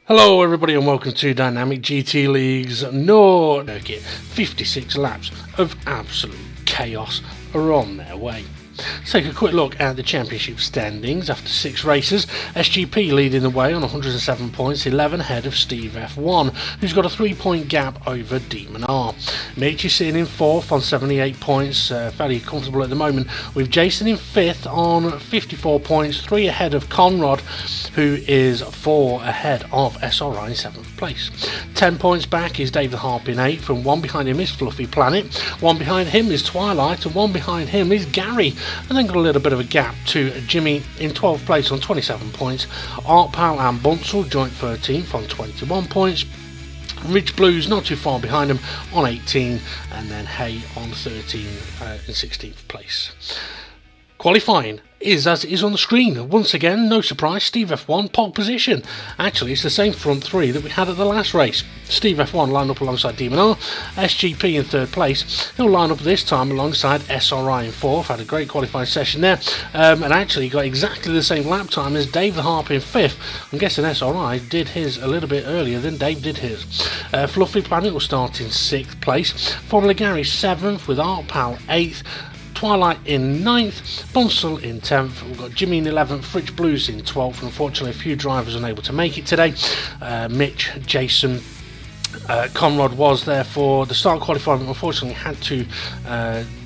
Hello everybody and welcome to Dynamic GT League's North Circuit. 56 laps of absolute chaos are on their way. Let's take a quick look at the championship standings. After 6 races, SGP leading the way on 107 points, 11 ahead of Steve F1, who's got a 3-point gap over Demon R. Mitch is sitting in 4th on 78 points, fairly comfortable at the moment, with Jason in 5th on 54 points, 3 ahead of Conrad, who is 4 ahead of SRI in 7th place. 10 points back is David Harp in 8th, and 1 behind him is Fluffy Planet, 1 behind him is Twilight, and 1 behind him is Gary. And then got a little bit of a gap to Jimmy in 12th place on 27 points. Art Pal and Bunsel joint 13th on 21 points. Rich Blues not too far behind him on 18, and then Hay on 13 in 16th place. Qualifying is as it is on the screen. Once again, no surprise, Steve F1 pole position. Actually, it's the same front 3 that we had at the last race. Steve F1 lined up alongside Demon R, SGP in 3rd place. He'll line up this time alongside SRI in 4th. Had a great qualifying session there, and actually got exactly the same lap time as Dave the Harp in 5th. I'm guessing SRI did his a little bit earlier than Dave did his. Fluffy Planet will start in 6th place. Formula Gary 7th with Art Pal 8th. Twilight in 9th, Bunsel in 10th, we've got Jimmy in 11th, Rich Blues in 12th, unfortunately a few drivers unable to make it today. Mitch, Jason, Conrad was there for the start qualifying, but unfortunately had to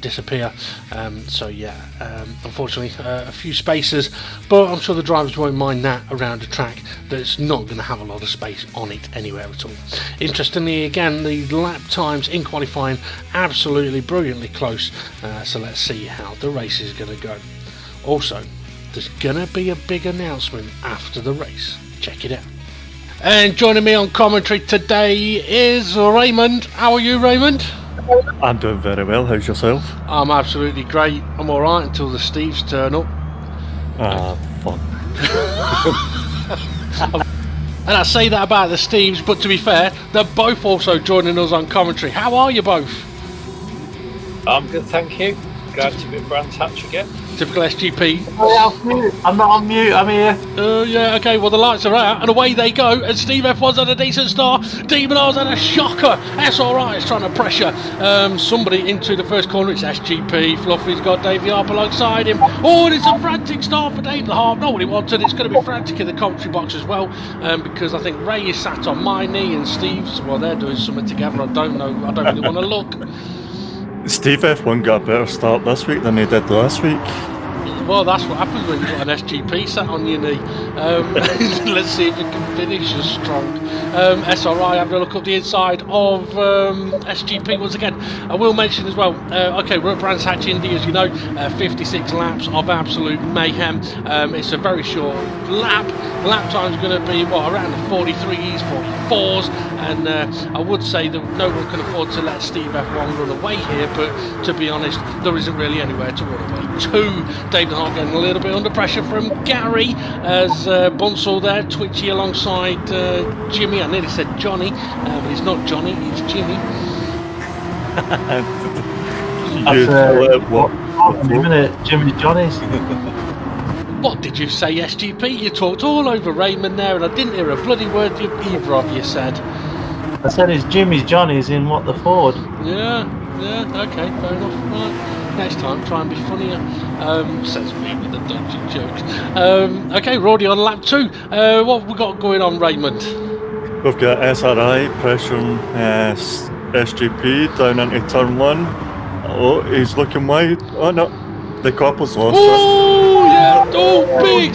disappear. Unfortunately a few spaces, but I'm sure the drivers won't mind that around a track that's not going to have a lot of space on it anywhere at all. Interestingly, again, the lap times in qualifying absolutely brilliantly close, so let's see how the race is going to go. Also, there's going to be a big announcement after the race. Check it out. And joining me on commentary today is Raymond. How are you, Raymond? I'm doing very well. How's yourself? I'm absolutely great. I'm alright until the Steves turn up. Fun. And I say that about the Steves, but to be fair, they're both also joining us on commentary. How are you both? I'm good, thank you. Glad to be at Brands Hatch again. Typical SGP. I'm not on mute, I'm here. Yeah, okay, well the lights are out and away they go, and Steve F1's had a decent start, Demon R's had a shocker, SRI is trying to pressure somebody into the first corner. It's SGP, Fluffy's got Dave the Harp alongside him. Oh, and it's a frantic start for Dave the Harp, nobody wanted, it's going to be frantic in the commentary box as well, because I think Ray is sat on my knee and Steve's, well they're doing something together, I don't know, I don't really want to look. Steve F1 got a better start this week than he did last week. Well, that's what happens when you've got an SGP sat on your knee. Let's see if it can finish as strong. SRI having a look up the inside of SGP once again. I will mention as well, okay, we're at Brands Hatch Indy, as you know, 56 laps of absolute mayhem. It's a very short lap. The lap time's going to be, around the 43s, 44s, and I would say that no one can afford to let Steve F1 run away here, but to be honest, there isn't really anywhere to run away to. Dave the Harp getting a little bit under pressure from Gary as Bunsel there, twitchy alongside Jimmy. I nearly said Johnny, but it's not Johnny, it's Jimmy. Jimmy Johnny's. What did you say, SGP? You talked all over Raymond there, and I didn't hear a bloody word either of you said. I said it's Jimmy's Johnny's in What the Ford. Yeah, okay, fair enough. Right. Next time, try and be funnier. Says me with the dodgy jokes. Okay, we're already on lap 2. What have we got going on, Raymond? We've got SRI pressuring SGP down into turn 1. Oh, he's looking wide. Oh no, the couple's lost it. Oh yeah! Oh, big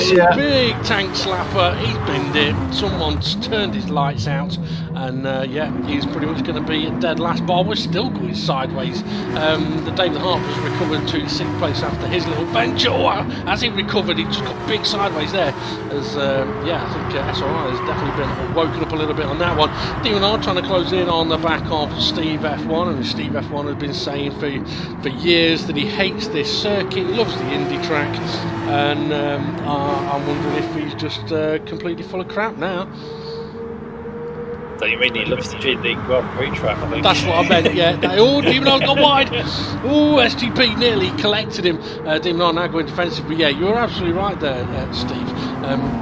tank slapper. He's binned it. Someone's turned his lights out, and he's pretty much going to be at dead last. But we're still going sideways. The David Harp has recovered to 6th place after his little venture. As he recovered, he just got big sideways there. As I think SRI has definitely been woken up a little bit on that one. Demon R trying to close in on the back of Steve F1, and Steve F1 has been saying for years that he hates this circuit. He loves the Indy track, and I'm wondering if he's just completely full of crap now. So you mean he loves the G League Grand Prix track, I think? That's what I meant, yeah. Oh, Demon R got wide. Oh, SGP nearly collected him. Demon R now going defensive. But yeah, you're absolutely right there, Steve.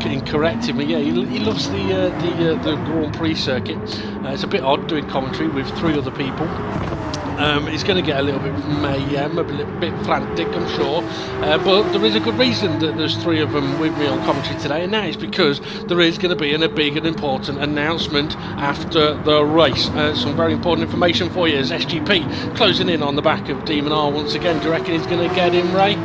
in correcting me. Yeah, he loves the Grand Prix circuit. It's a bit odd doing commentary with 3 other people. It's going to get a little bit mayhem, a little bit frantic, I'm sure. But there is a good reason that there's 3 of them with me on commentary today, and that is because there is going to be a big and important announcement after the race. Some very important information for you as SGP closing in on the back of Demon R once again. Do you reckon he's going to get in, Ray?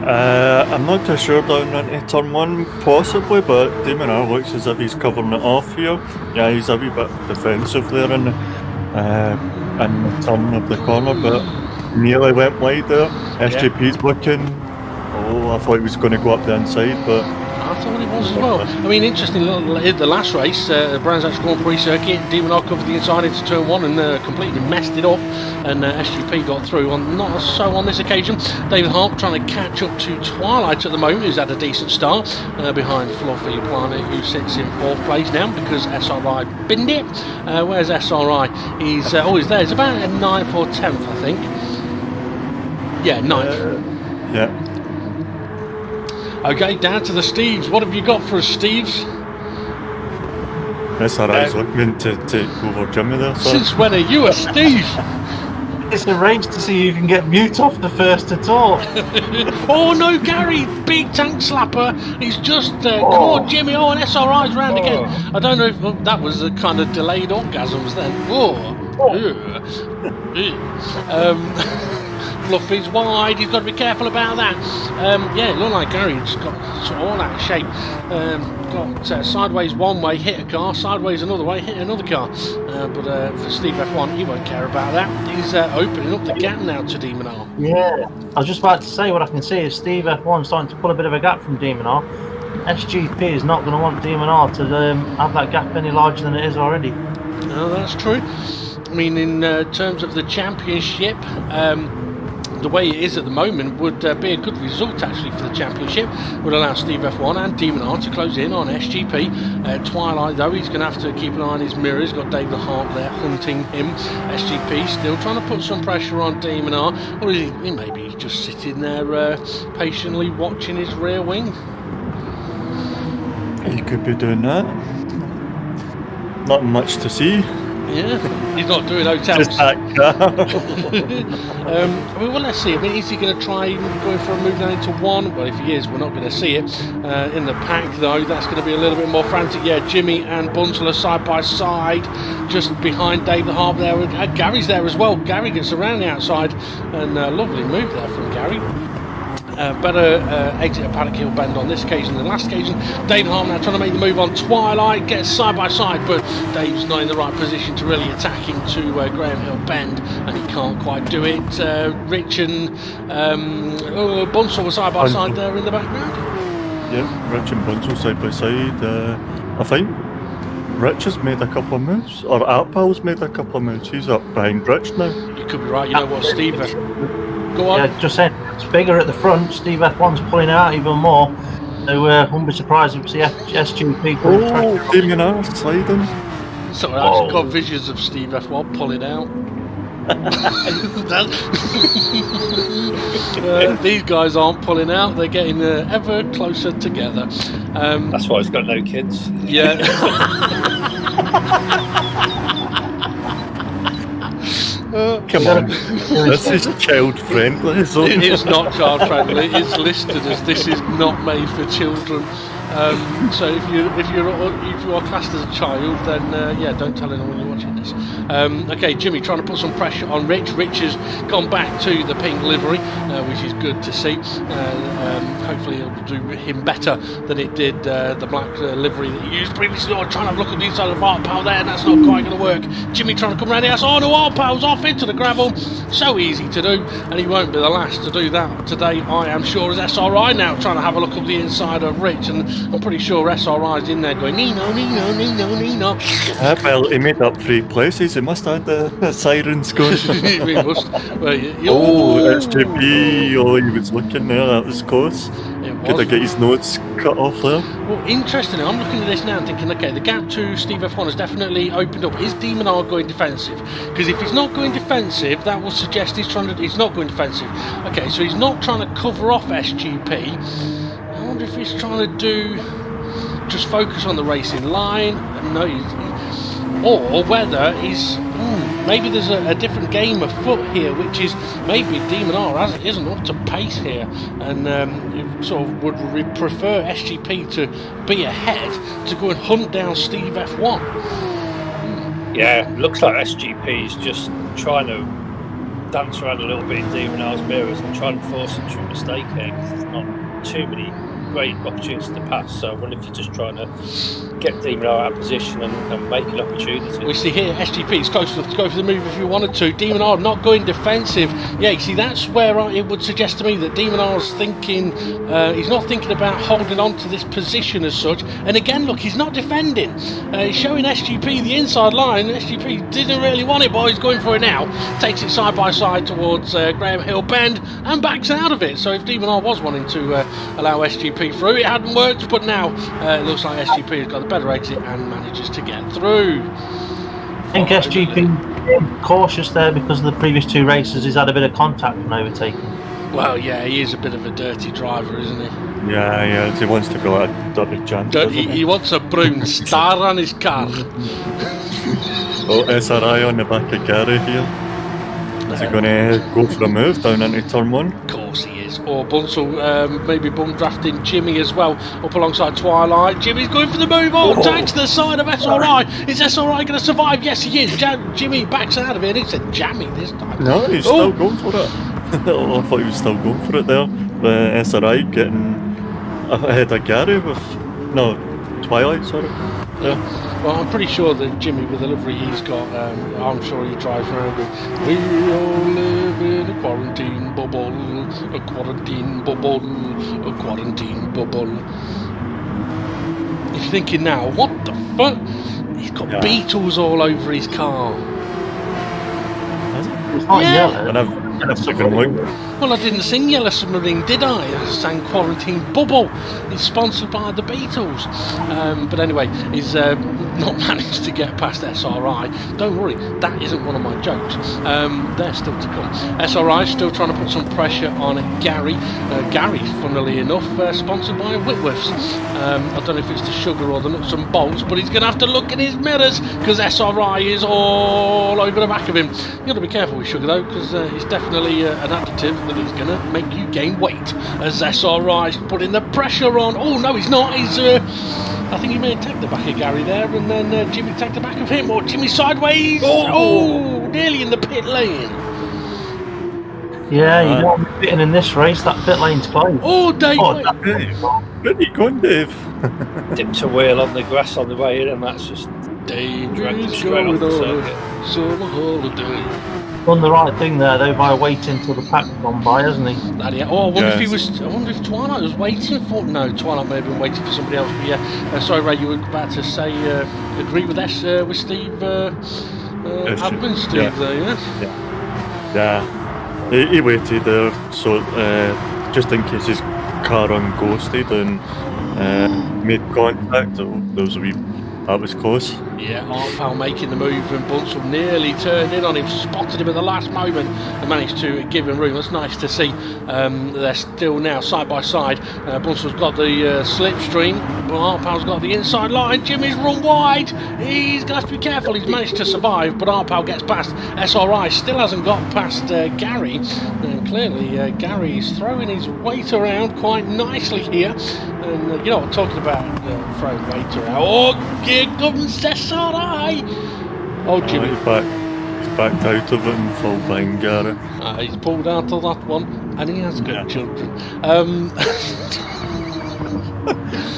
I'm not too sure down into turn 1, possibly, but Damon R looks as if he's covering it off here. Yeah, he's a wee bit defensive there in the turn of the corner, but nearly went wide there. SGP's looking. Oh, I thought he was going to go up the inside, but I thought it was as well. I mean, interesting, the last race, the Brands Hatch Grand Prix circuit, Demon R covered the inside into turn 1 and completely messed it up, and SGP got through. Not so on this occasion. David Hart trying to catch up to Twilight at the moment, who's had a decent start, behind Fluffy Planet, who sits in 4th place now because SRI binned it. Where's SRI? He's always there. He's about a 9th or 10th, I think. Yeah, 9th. yeah. Okay, down to the Steves. What have you got for us, Steves? SRI's looking to take over Jimmy there. So. Since when are you a Steve? It's a race to see who can get mute off the first to talk. Oh no, Gary, big tank slapper. He's just caught Jimmy. Oh, and SRI's round again. I don't know if that was a kind of delayed orgasms then. Fluffy's wide, he's got to be careful about that. Yeah, it looked like Gary's got sort of all out of shape. Got sideways one way, hit a car, sideways another way, hit another car. But for Steve F1, he won't care about that. He's opening up the gap now to Demon R. Yeah, I was just about to say, what I can see is Steve F1 starting to pull a bit of a gap from Demon R. SGP is not going to want Demon R to have that gap any larger than it is already. No, that's true. I mean, in terms of the championship, the way it is at the moment would be a good result actually for the championship. Would allow Steve F1 and Demon R to close in on SGP. Twilight though, he's going to have to keep an eye on his mirror. He's got David Hart there hunting him. SGP still trying to put some pressure on Demon R, or is he maybe just sitting there patiently watching his rear wing? He could be doing that. Not much to see. Yeah, he's not doing hotels. Just that car. Well, let's see. I mean, is he going to try going for a move down into 1? Well, if he is, we're not going to see it. In the pack, though, that's going to be a little bit more frantic. Yeah, Jimmy and Bunsel are side by side, just behind David Hart there. Gary's there as well. Gary gets around the outside, and lovely move there from Gary. Better exit a paddock hill bend on this occasion than last occasion. David Hart now trying to make the move on Twilight, gets side by side, but Dave's not in the right position to really attack into Graham Hill bend, and he can't quite do it. Rich and Bunsel were side by side there in the background. Yeah, Rich and Bunsel side by side. I think Rich has made a couple of moves, or Arpal's made a couple of moves. He's up behind Rich now. You could be right. You know what, Steve? Go on. Yeah, just saying, it's bigger at the front. Steve F1's pulling out even more. So wouldn't be surprised if we see SGP. Oh, Damien R sliding. So I actually got visions of Steve F1 pulling out. These guys aren't pulling out, they're getting ever closer together. That's why he's got no kids. Yeah. Come on, this is child friendly. It's not child friendly. It's listed as this is not made for children. So if you are classed as a child, then yeah, don't tell anyone you're watching this. Okay, Jimmy trying to put some pressure on Rich. Rich has gone back to the pink livery, which is good to see. Hopefully it'll do him better than it did the black livery that he used previously. Oh, trying to have a look at the inside of Arpal there, and that's not quite going to work. Jimmy trying to come around the outside. Oh no, Arpal's off into the gravel. So easy to do, and he won't be the last to do that today, I am sure, as SRI now trying to have a look at the inside of Rich, and I'm pretty sure SRI's in there going Nino, Nino, Nino, Nino. Well, he made up 3 places. He must have had the sirens going. He must. SGP. Oh, he was looking there. That was close. Could I get his nose cut off there? Well, interestingly, I'm looking at this now and thinking, okay, the gap to Steve F1 has definitely opened up. Is Demon R going defensive? Because if he's not going defensive, that will suggest he's not going defensive. Okay, so he's not trying to cover off SGP. wonder if he's trying to just focus on the racing line, or whether he's maybe there's a different game afoot here, which is maybe Demon R isn't up to pace here, and sort of would prefer SGP to be ahead to go and hunt down Steve F1. Yeah, looks like SGP is just trying to dance around a little bit in Demon R's mirrors and try and force him to a mistake here, because there's not too many great opportunities to pass. So I wonder if you're just trying to get Demon R out of position and make an opportunity. We see here SGP is close enough to go for the move if you wanted to. Demon R not going defensive. Yeah, you see, that's where it would suggest to me that Demon R's thinking, he's not thinking about holding on to this position as such. And again, look, he's not defending. He's showing SGP the inside line. SGP didn't really want it, but he's going for it now. Takes it side by side towards Graham Hill Bend and backs out of it. So if Demon R was wanting to allow SGP through, it hadn't worked, but now it looks like SGP has got the better exit and manages to get through. I think SGP cautious there because of the previous two races. He's had a bit of contact when overtaking. Well, yeah, he is a bit of a dirty driver, isn't he? Yeah, he wants to be like a dirty chant. He wants a brown star on his car. Oh, SRI on the back of Gary here. Is he going to go for a move down into turn 1? Of course he is. Or Bunsell maybe bum drafting Jimmy as well, up alongside Twilight. Jimmy's going for the move. Tags to the side of SRI. Is SRI going to survive? Yes, he is. Jimmy backs out of it. It's a jammy this time. No, he's still going for it. I thought he was still going for it there. But SRI getting ahead of Gary with... No, Twilight, sorry. Yeah. Well, I'm pretty sure that Jimmy, with the livery he's got, I'm sure he drives around with, we all live in a quarantine bubble, a quarantine bubble, a quarantine bubble. He's thinking now, what the fuck? He's got beetles all over his car. It's not yellow. And I've taken a look. Well, I didn't sing Yellow Submarine, did I? I sang Quarantine Bubble. It's sponsored by the Beatles. But anyway, he's not managed to get past SRI. Don't worry, that isn't one of my jokes. They're still to come. SRI is still trying to put some pressure on Gary. Gary, funnily enough, sponsored by Whitworths. I don't know if it's the sugar or the nuts and bolts, but he's going to have to look in his mirrors because SRI is all over the back of him. You've got to be careful with sugar though, because it's definitely an additive that is going to make you gain weight, as SRI is putting the pressure on. Oh no, he's not. He's I think he may have tagged the back of Gary there, and then Jimmy tagged the back of him, or Jimmy sideways. Oh, nearly in the pit lane. Yeah, you don't want to be fitting in this race. That pit lane's closed. Oh, Dave. Where are you going, Dave? Dipped a wheel on the grass on the way in, and that's just Dave dragged him is straight going off the on circuit. a summer holiday. Done the right thing there though by waiting till the pack's gone by, hasn't he? Bloody hell. Oh, I wonder if he was. I wonder if Twilight was waiting for. No, Twilight may have been waiting for somebody else. But yeah, sorry, Ray, you were about to say agree with with Steve. Admin Steve there, yes. Yeah. He waited there, so just in case his car unghosted and made contact. That was close. Yeah, Arpal making the move, and Bunsell nearly turned in on him, spotted him at the last moment and managed to give him room. That's nice to see. They're still now side by side. Bunsell's got the slipstream, but Arpal's got the inside line. Jimmy's run wide. He's going to have to be careful. He's managed to survive, but Arpal gets past. SRI still hasn't got past Gary. And clearly, Gary's throwing his weight around quite nicely here. And you know what I'm talking about, throwing weight around. Oh, here comes SRI. Oh, Jimmy. He's backed out of it in full bang, Gary. He's pulled out of that one, and he has good children.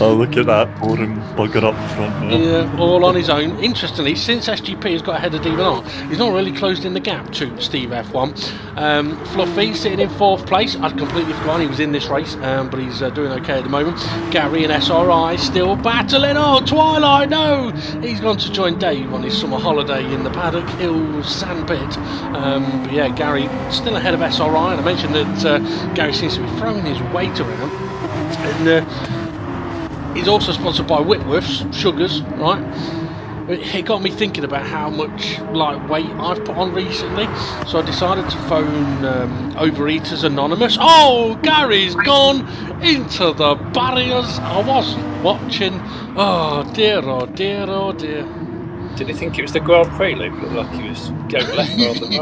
Oh, look at that boring bugger up front there. Yeah, all on his own. Interestingly, since SGP has got ahead of Demon R, he's not really closed in the gap to Steve F1. Fluffy sitting in 4th place. I'd completely forgotten he was in this race, but he's doing okay at the moment. Gary and SRI still battling. Oh, Twilight, no! He's gone to join Dave on his summer holiday in the Paddock Hills sandpit. But yeah, Gary still ahead of SRI, and I mentioned that Gary seems to be throwing his weight around. And he's also sponsored by Whitworths, Sugars, right? it got me thinking about how much weight I've put on recently. So I decided to phone Overeaters Anonymous. Oh, Gary's gone into the barriers. I wasn't watching. Oh dear, oh dear, oh dear. Did he think it was the Grand Prix? Luke? Looked like he was going left rather than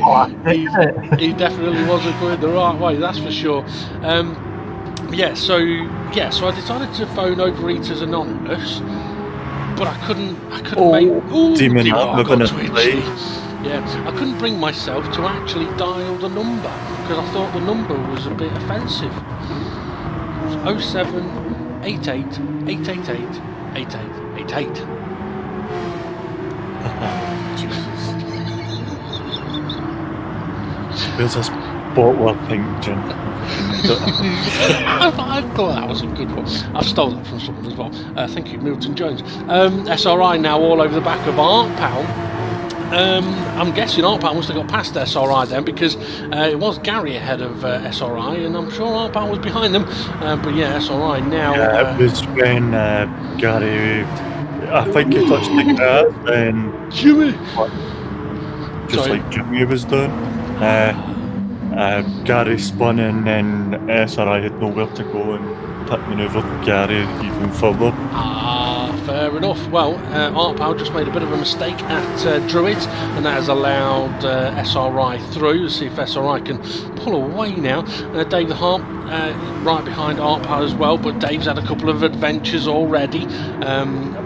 right. He definitely wasn't going the right way, that's for sure. So I decided to phone Overeaters Anonymous, but I couldn't make. Demon I up, got twitchy. Yeah, I couldn't bring myself to actually dial the number because I thought the number was a bit offensive. It was 07 88 888 8888. Where's this bottle of pink gin? I thought that was a good one. I stole that from someone as well. Thank you, Milton Jones. SRI now all over the back of Art Pal. I'm guessing Art Pal must have got past SRI then because it was Gary ahead of SRI, and I'm sure Art Pal was behind them. But yeah, SRI now. Yeah, it was when Gary. I think he touched the gas and Jimmy. Like Jimmy was doing. Gary spun in and SRI had nowhere to go and pit manoeuvred Gary even further. Fair enough. Well, Art Pal just made a bit of a mistake at Druids, and that has allowed SRI through. Let's see if SRI can pull away now. Dave the Harp right behind Art Pal as well, but Dave's had a couple of adventures already.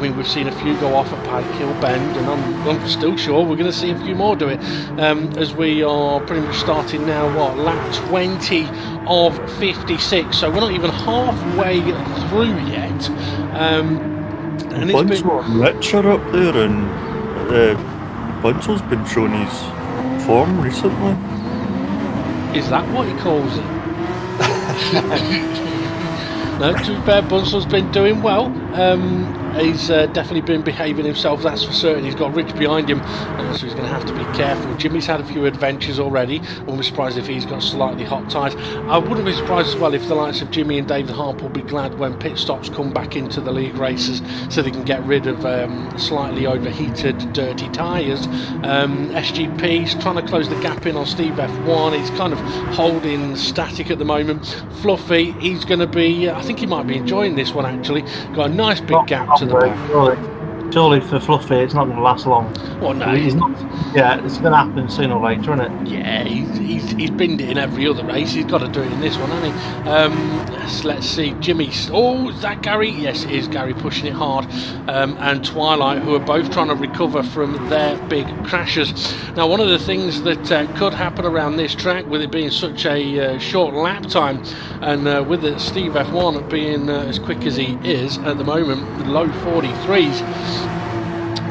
We've seen a few go off at Pikehill Bend, and I'm still sure we're going to see a few more do it. As we are pretty much starting now, lap 20 of 56, so we're not even halfway through yet. And Bunzel and Rich are up there, and Bunzel's been showing his form recently. Is that what he calls it? No, to be fair, Bunzel's been doing well. He's definitely been behaving himself, that's for certain. He's got Rich behind him, so he's going to have to be careful. Jimmy's had a few adventures already. I wouldn't be surprised if he's got slightly hot tires. I wouldn't be surprised as well if the likes of Jimmy and Dave the Harp will be glad when pit stops come back into the league races so they can get rid of slightly overheated, dirty tyres. SGP's trying to close the gap in on Steve F1. He's kind of holding static at the moment. Fluffy, he's going to be, I think he might be enjoying this one actually. Got a nice big gap to the back. Surely for Fluffy, it's not going to last long. Well, no, he's not. Yeah, it's going to happen sooner or later, isn't it? Yeah, he's binned it in every other race. He's got to do it in this one, hasn't he? Let's see, Jimmy. Oh, is that Gary? Yes, it is Gary pushing it hard. And Twilight, who are both trying to recover from their big crashes. Now, one of the things that could happen around this track, with it being such a short lap time, and with the Steve F1 being as quick as he is at the moment, low 43s.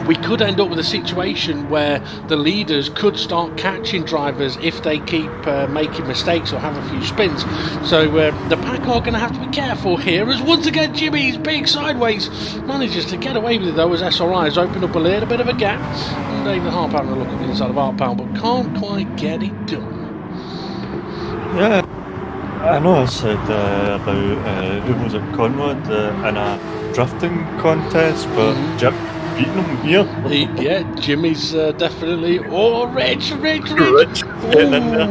We could end up with a situation where the leaders could start catching drivers if they keep making mistakes or have a few spins. So the pack are going to have to be careful here, as once again Jimmy's big sideways manages to get away with it though, as SRI has opened up a little bit of a gap. And David Harp having a look at the inside of Art Pal, but can't quite get it done. Yeah, I know I said about who was it, Conrad, in a drifting contest, but Jim beating him here. Yeah, Jimmy's definitely. Oh, Rich. Getting in there.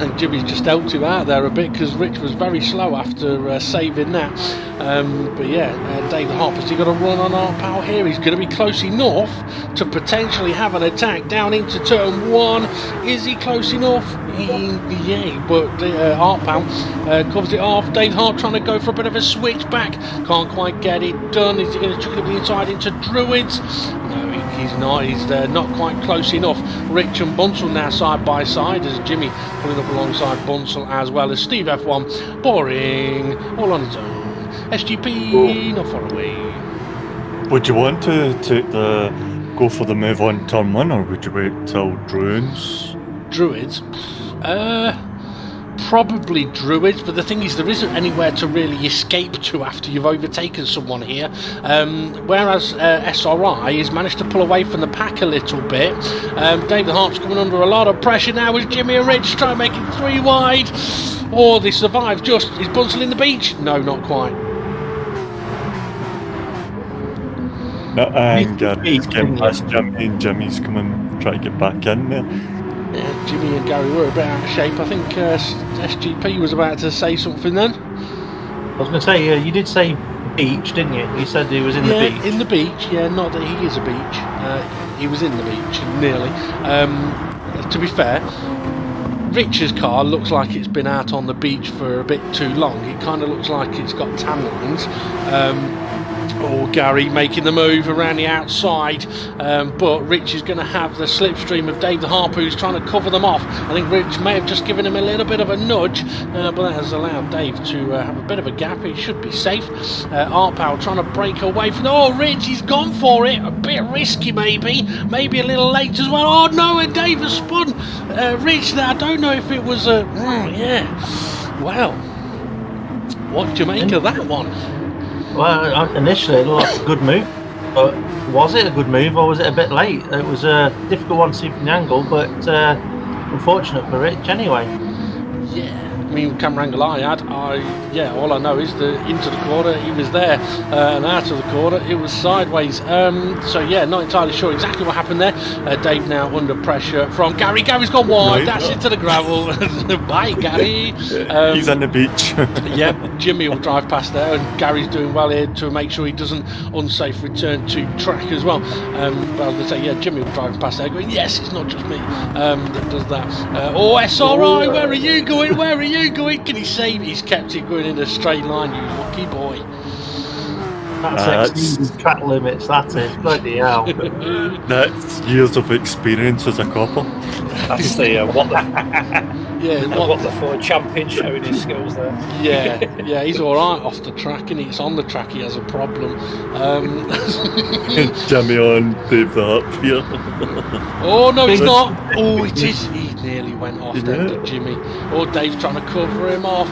And Jimmy's just helped him out there a bit because Rich was very slow after saving that. But yeah, David Harper's got to run on Art Pal here. He's going to be close enough to potentially have an attack down into turn one. Is he close enough? Yeah, but Art Pal covers it off. Dave Hart trying to go for a bit of a switch back. Can't quite get it done. Is he going to chuck it inside into Druids? No, he's not. He's not quite close enough. Rich and Bunsell now side by side as Jimmy pulling up alongside Bunsell as well as Steve F1. Boring. All on his own. SGP not far away. Would you want to go for the move on turn one, or would you wait till Druids? Probably Druids, but the thing is there isn't anywhere to really escape to after you've overtaken someone here, whereas SRI has managed to pull away from the pack a little bit. David Hart's coming under a lot of pressure now as Jimmy and Rich try to make it 3 wide. Oh, they survive just. Is Bunsell in the beach? No, not quite. No, and Beat, Gary's getting didn't past Jimmy, and Jimmy's coming trying to get back in there. Yeah, Jimmy and Gary were a bit out of shape. I think SGP was about to say something then. I was going to say, you did say beach, didn't you? You said he was in the beach. In the beach. Yeah, not that he is a beach. He was in the beach, nearly. To be fair, Rich's car looks like it's been out on the beach for a bit too long. It kind of looks like it's got tan lines. Or Gary making the move around the outside, but Rich is going to have the slipstream of Dave the Harper, who's trying to cover them off. I think Rich may have just given him a little bit of a nudge, but that has allowed Dave to have a bit of a gap. It should be safe. Art Power trying to break away from... Oh, Rich, he's gone for it. A bit risky, maybe a little late as well. Oh no, and Dave has spun Rich there. I don't know if it was a... yeah. Well, what do you make of that one? Well, initially it looked like a good move, but was it a good move or was it a bit late? It was a difficult one to see from the angle, but unfortunate for Rich anyway. Yeah, I mean, camera angle I had, all I know is that into the corner he was there, and out of the corner it was sideways. So yeah, not entirely sure exactly what happened there. Dave now under pressure from Gary. Gary's gone wide, that's into the gravel. Bye, Gary. He's on the beach. Yeah, Jimmy will drive past there, and Gary's doing well here to make sure he doesn't unsafe return to track as well. But I was going to say, yeah, Jimmy will drive past there going, yes, it's not just me that does that. SRI, where are you going? Where are you going? Can he save? He's kept it going in a straight line, you lucky boy. That's exceeding track limits, that is. Bloody hell. That's years of experience as a couple. That's the what the Ford champion showing his skills there. Yeah, he's all right off the track, and it's on the track he has a problem. Jimmy on Dave the Harp here. Oh no, he's not. Oh, it is. He nearly went off there, did Jimmy. Oh, Dave's trying to cover him off,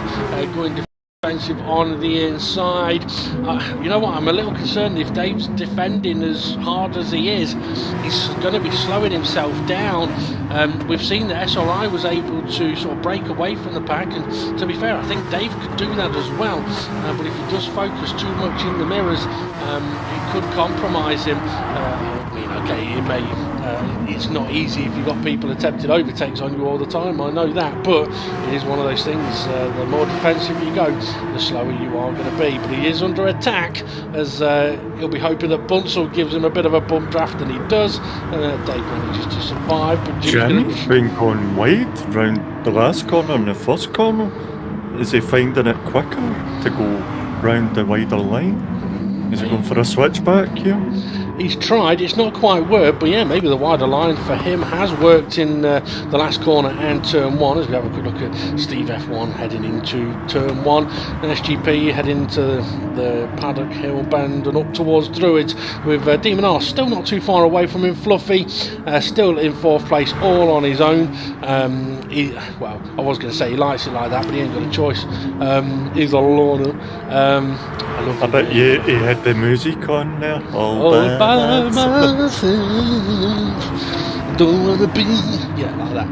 going defensive on the inside. You know what? I'm a little concerned if Dave's defending as hard as he is. He's going to be slowing himself down. We've seen that SRI was able to sort of break away from the pack, and to be fair, I think Dave could do that as well. But if he does focus too much in the mirrors, it could compromise him. I mean, okay, it may. It's not easy if you've got people attempting overtakes on you all the time, I know that, but it is one of those things, the more defensive you go, the slower you are going to be. But he is under attack, as he'll be hoping that Bunsell gives him a bit of a bump draft, and he does. Dave manages to survive, but Jim's been going wide round the last corner and the first corner. Is he finding it quicker to go round the wider line? Is he going for a switchback here? He's tried, it's not quite worked, but yeah, maybe the wider line for him has worked in the last corner and turn 1. As we have a quick look at Steve F1 heading into turn 1, and SGP heading into the Paddock Hill Bend and up towards Druids, with Demon R still not too far away from him. Fluffy still in 4th place, all on his own. I was going to say he likes it like that, but he ain't got a choice. He's a loner. I bet he had the music on there. All by myself, don't wanna be, like that.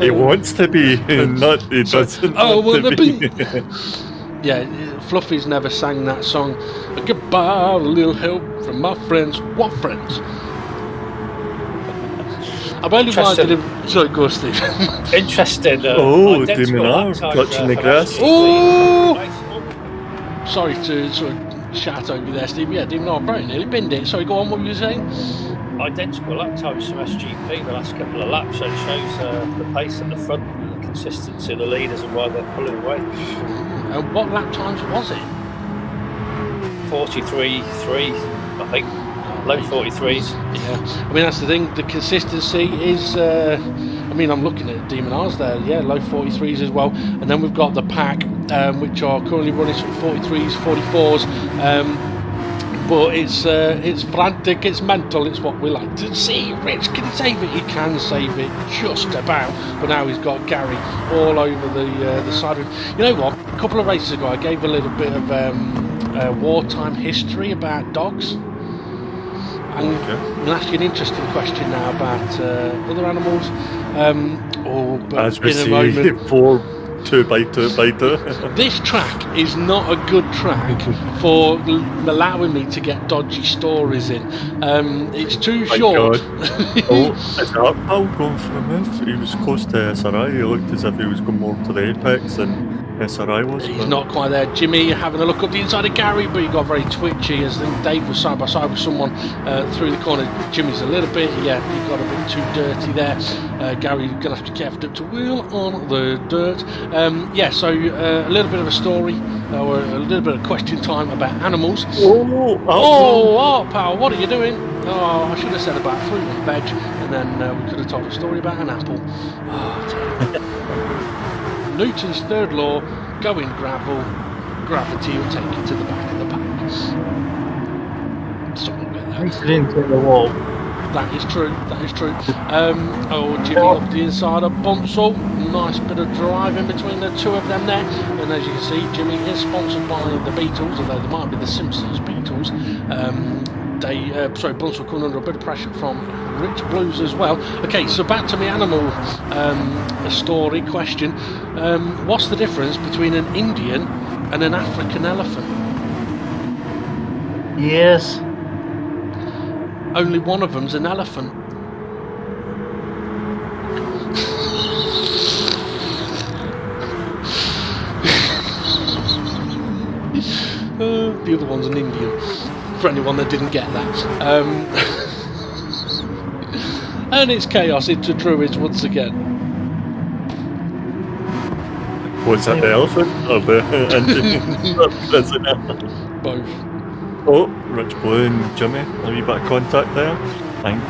He wants to be, not he doesn't. I want wanna to be. Yeah, Fluffy's never sang that song. Goodbye, a little help from my friends. What friends? I've only reminded him. Sorry, go Steve. Interesting. Demon R clutching the grass. Oh! Sorry to sort of shout over there, Steve. Yeah, Demon R very nearly binned it. Sorry, go on, what were you saying? Identical lap times from SGP the last couple of laps, so it shows the pace at the front and the consistency of the leaders and why they're pulling away. And what lap times was it? 43.3, I think. Low 43s. Yeah, I mean that's the thing. The consistency is. I mean, I'm looking at Demon R's there. Yeah, low 43s as well. And then we've got the pack, which are currently running some 43s, 44s. But it's frantic, it's mental, it's what we like to see. Rich can save it, he can save it just about, but now he's got Gary all over the side of it. You know what, a couple of races ago I gave a little bit of wartime history about dogs. I'm going to ask you an interesting question now about other animals. As we in a see, moment, two by two by two. This track is not a good track for allowing me to get dodgy stories in. It's too Thank short. Oh, is that Paul going for a move? He was close to SRI. He looked as if he was going more to the apex than SRI was. He's not quite there. Jimmy having a look up the inside of Gary, but he got very twitchy as Dave was side by side with someone through the corner. Jimmy's a little bit, he got a bit too dirty there. Gary's going to have to be careful to wheel on the dirt. So a little bit of a story, or a little bit of question time about animals. Oh, pal, what are you doing? Oh, I should have said about fruit and veg, and then we could have told a story about an apple. Oh, dear. Newton's third law, go in gravel, gravity will take you to the back of the pack. Something like that. Nice into the wall. That is true. Jimmy up the inside of Bunsell. Nice bit of drive in between the two of them there. And as you can see, Jimmy is sponsored by the Beatles, although they might be the Simpsons Beatles. Bunsell coming under a bit of pressure from Rich Blues as well. Okay, so back to my animal story question. What's the difference between an Indian and an African elephant? Yes. Only one of them's an elephant. The other one's an Indian. For anyone that didn't get that. And it's chaos into Druids once again. Was that the elephant or the Indian? Both. Oh, Rich Blue and Jimmy, a wee bit of contact there. I think,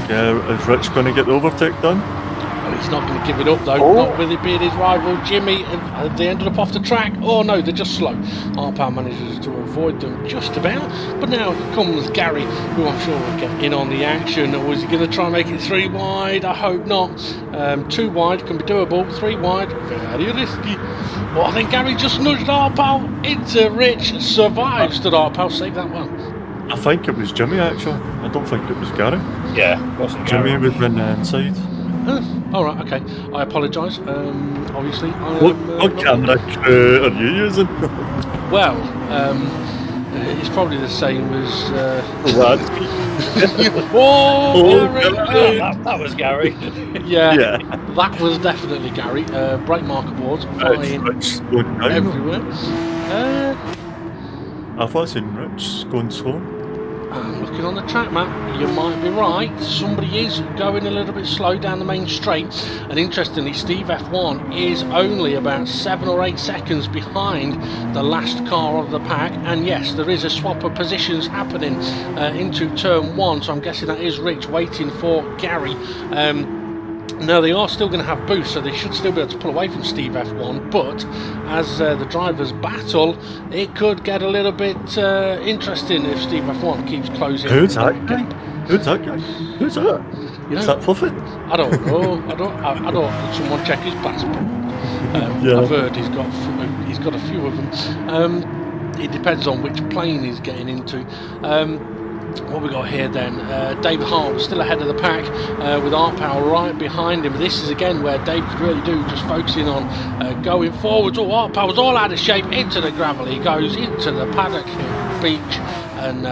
is Rich going to get the overtake done? Well, he's not going to give it up though, not with it being his rival Jimmy. They ended up off the track. Oh no, they're just slow. Arpow manages to avoid them just about. But now comes Gary, who I'm sure will get in on the action. Or is he going to try and make it 3 wide? I hope not. 2 wide can be doable. 3 wide, very risky. Well, I think Gary just nudged Arpow into Rich. Survives. Did Arpow save that one? I think it was Jimmy actually. I don't think it was Gary. Yeah, wasn't Jimmy Gary. would have been inside. Alright, okay. I apologise. Obviously, What camera crew are you using? Well, it's probably the same as. Gary! That was Gary. Yeah, that was definitely Gary. Brake marker boards flying everywhere. I thought I seen Rich going slow. I'm looking on the track map, you might be right. Somebody is going a little bit slow down the main straight. And interestingly, Steve F1 is only about 7 or 8 seconds behind the last car of the pack. And yes, there is a swap of positions happening into turn 1. So I'm guessing that is Rich waiting for Gary. Now they are still going to have boost, so they should still be able to pull away from Steve F1, but as the drivers battle, it could get a little bit interesting if Steve F1 keeps closing. Who's that guy? Who's that guy? Who's that? You know, is that Fluffy? I don't know. I don't. Someone check his passport. I've heard he's got a few of them. It depends on which plane he's getting into. What we got here then? David Hart still ahead of the pack with Arpow right behind him. This is again where Dave could really do, just focusing on going forwards. Oh, Arpow was all out of shape into the gravel. He goes into the paddock beach, and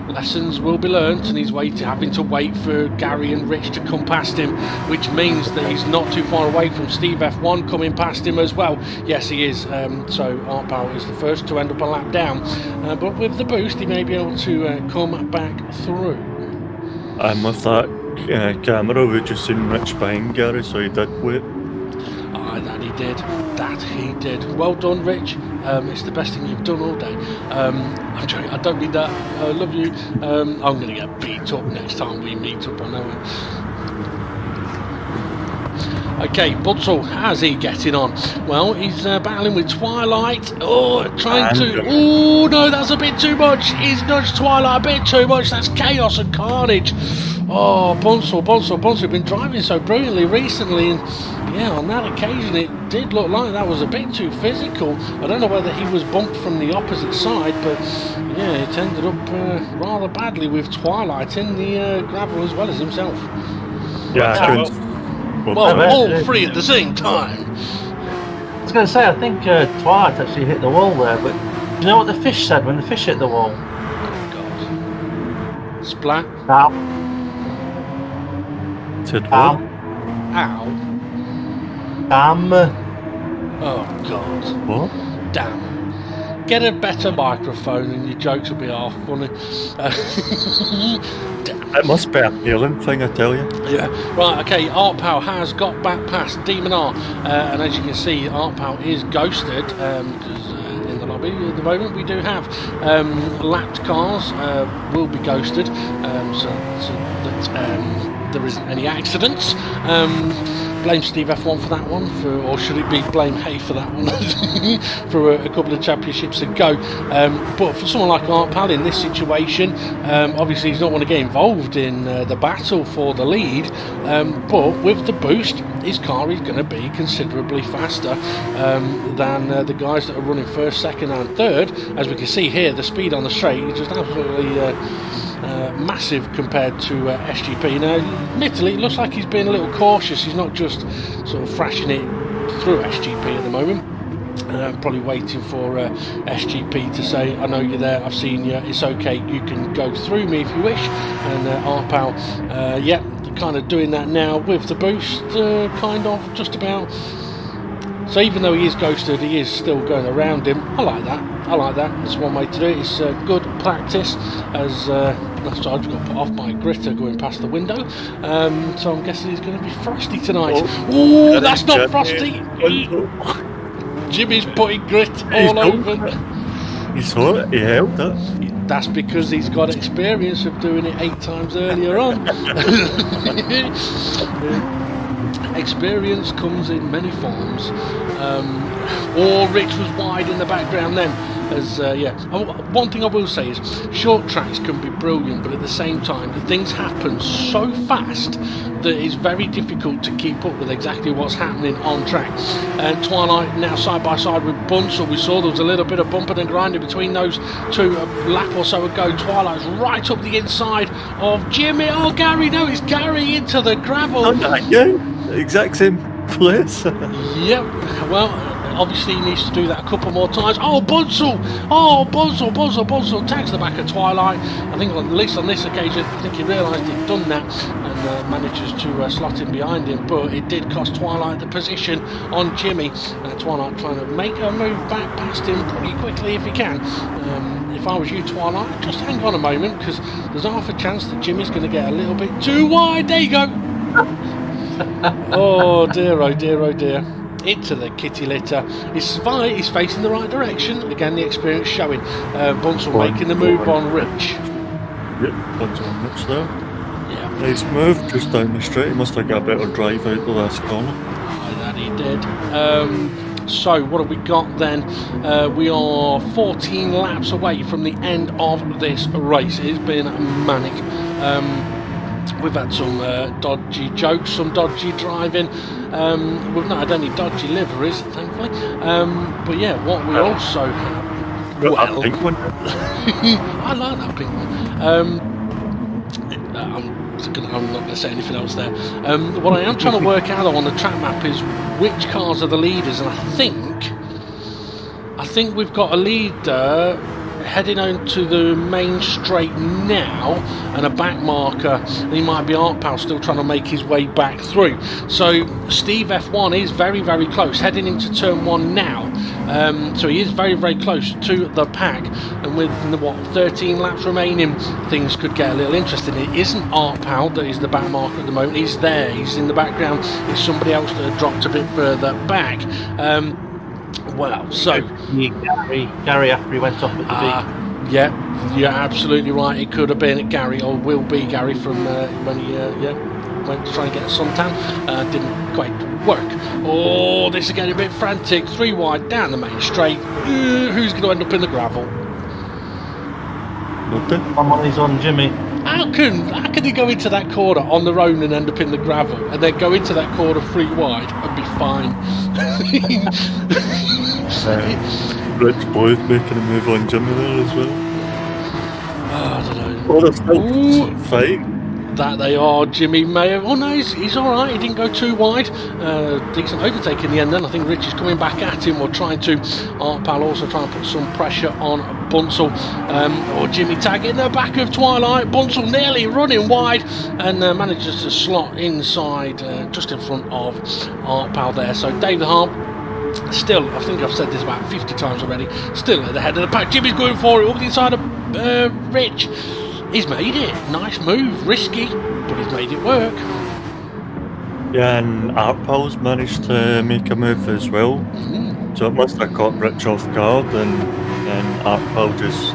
lessons will be learnt, and he's having to wait for Gary and Rich to come past him, which means that he's not too far away from Steve F1 coming past him as well. Yes, he is. So Arpow is the first to end up a lap down, but with the boost, he may be able to come back through. And with that camera, we just seen Rich behind Gary, so he did wait. That he did. That he did. Well done, Rich. It's the best thing you've done all day. I'm joking. I don't mean that. I love you. I'm going to get beat up next time we meet up. I know it. Okay, Budsell, how's he getting on? Well, he's battling with Twilight. Oh, trying to. Oh no, that's a bit too much. He's nudged Twilight a bit too much. That's chaos and carnage. Oh, Bunsell been driving so brilliantly recently, and yeah, on that occasion it did look like that was a bit too physical. I don't know whether he was bumped from the opposite side, but yeah, it ended up rather badly with Twilight in the gravel as well as himself. Yeah, all 3 at the same time. was going to say, I think Twilight actually hit the wall there, but do you know what the fish said when the fish hit the wall? Oh, God. Splat. Ow. Said Ow. what? Ow. Damn. Oh, God. What? Damn. Get a better microphone and your jokes will be half funny. It must be a healing thing, I tell you. Yeah, right, okay, Art Pal has got back past Demon Art, and as you can see, Art Pal is ghosted, because in the lobby at the moment we do have lapped cars will be ghosted, so that there isn't any accidents. Blame Steve F1 for that one, or should it be blame Hay for that one, for a couple of championships ago. But for someone like Art Pal in this situation, obviously he's not want to get involved in the battle for the lead, but with the boost, his car is going to be considerably faster than the guys that are running first, second and third. As we can see here, the speed on the straight is just absolutely massive compared to SGP. Now, admittedly, it looks like he's being a little cautious. He's not just sort of thrashing it through SGP at the moment. Probably waiting for SGP to say, I know you're there, I've seen you, it's okay, you can go through me if you wish. And Arpal, yeah, kind of doing that now with the boost, kind of, just about. So even though he is ghosted, he is still going around him. I like that. That's one way to do it. It's good practice, as last time I just got put off by Gritter going past the window. So I'm guessing he's going to be frosty tonight. Oh, that's not frosty. Jimmy's putting grit all over. He saw it, he held it. That's because he's got experience of doing it 8 times earlier on. Experience comes in many forms. Or Rich was wide in the background then. As yeah, one thing I will say is short tracks can be brilliant, but at the same time things happen so fast that it's very difficult to keep up with exactly what's happening on track. And Twilight now side by side with Bunsell. We saw there was a little bit of bumping and grinding between those two a lap or so ago. Twilight's right up the inside of Jimmy. Oh, Gary, no, it's Gary into the gravel. Yeah, exact same place. Yep, well, obviously he needs to do that a couple more times. Oh, Bunsell! Oh, Bunsell tags the back of Twilight. I think at least on this occasion, I think he realised he'd done that and manages to slot in behind him, but it did cost Twilight the position on Jimmy. Twilight trying to make a move back past him pretty quickly if he can. If I was you, Twilight, just hang on a moment, because there's half a chance that Jimmy's going to get a little bit too wide. There you go! Oh dear, oh dear, oh dear. Into the kitty litter. He's facing the right direction. Again, the experience showing. Bunsell making the move on Rich. Yep, that's on Rich there. Yeah. Nice move, just down the straight. He must have got a better drive out the last corner. That he did. So what have we got then? We are 14 laps away from the end of this race. It's been manic. We've had some dodgy jokes, some dodgy driving. We've not had any dodgy liveries, thankfully. But yeah, what we also have. Got that pink one. I like that pink one. I'm not going to say anything else there. What I am trying to work out on the track map is which cars are the leaders, and I think we've got a leader heading on to the main straight now, and a back marker. He might be Art Pal still trying to make his way back through. So Steve F1 is very, very close, heading into turn 1 now. So he is very, very close to the pack, and with 13 laps remaining, things could get a little interesting. It isn't Art Pal that is the back marker at the moment. He's there, he's in the background. It's somebody else that had dropped a bit further back. Well, so Gary after he went off at the beat. Yeah, you're absolutely right. It could have been Gary, or will be Gary, from when he went to try and get a suntan. Didn't quite work. Oh, this is getting a bit frantic. 3 wide down the main straight. Who's going to end up in the gravel? Someone's on Jimmy. How can he go into that corner on their own and end up in the gravel, and then go into that corner 3 wide and be fine? Rich boys making a move on Jimmy there as well. Oh, I don't know. Oh, they're still fine. That they are. Jimmy may have... Oh no, he's all right. He didn't go too wide. Decent overtake in the end then. I think Rich is coming back at him or trying to... Art Pal also trying to put some pressure on Bunsell. Or Jimmy tag in the back of Twilight. Bunsell nearly running wide and manages to slot inside just in front of Art Pal there. So David Hart, still, I think I've said this about 50 times already, still at the head of the pack. Jimmy's going for it, up the inside of Rich. He's made it. Nice move, risky, but he's made it work. Yeah, and Artpal's managed to make a move as well. So it must have caught Rich off guard, and Artpal just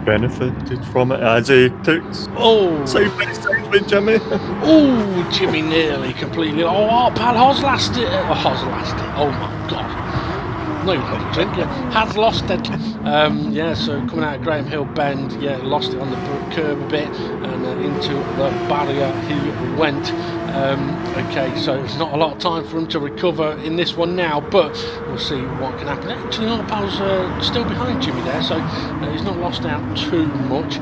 benefited from it as he took side by side with Jimmy. Oh, Jimmy nearly completely. Oh, Artpal has lost it. Oh my god. No, you had a drink. Yeah, has lost it. So coming out of Graham Hill Bend, lost it on the curb a bit and into the barrier he went. So it's not a lot of time for him to recover in this one now, but we'll see what can happen. Actually, Artpal's still behind Jimmy there, so he's not lost out too much.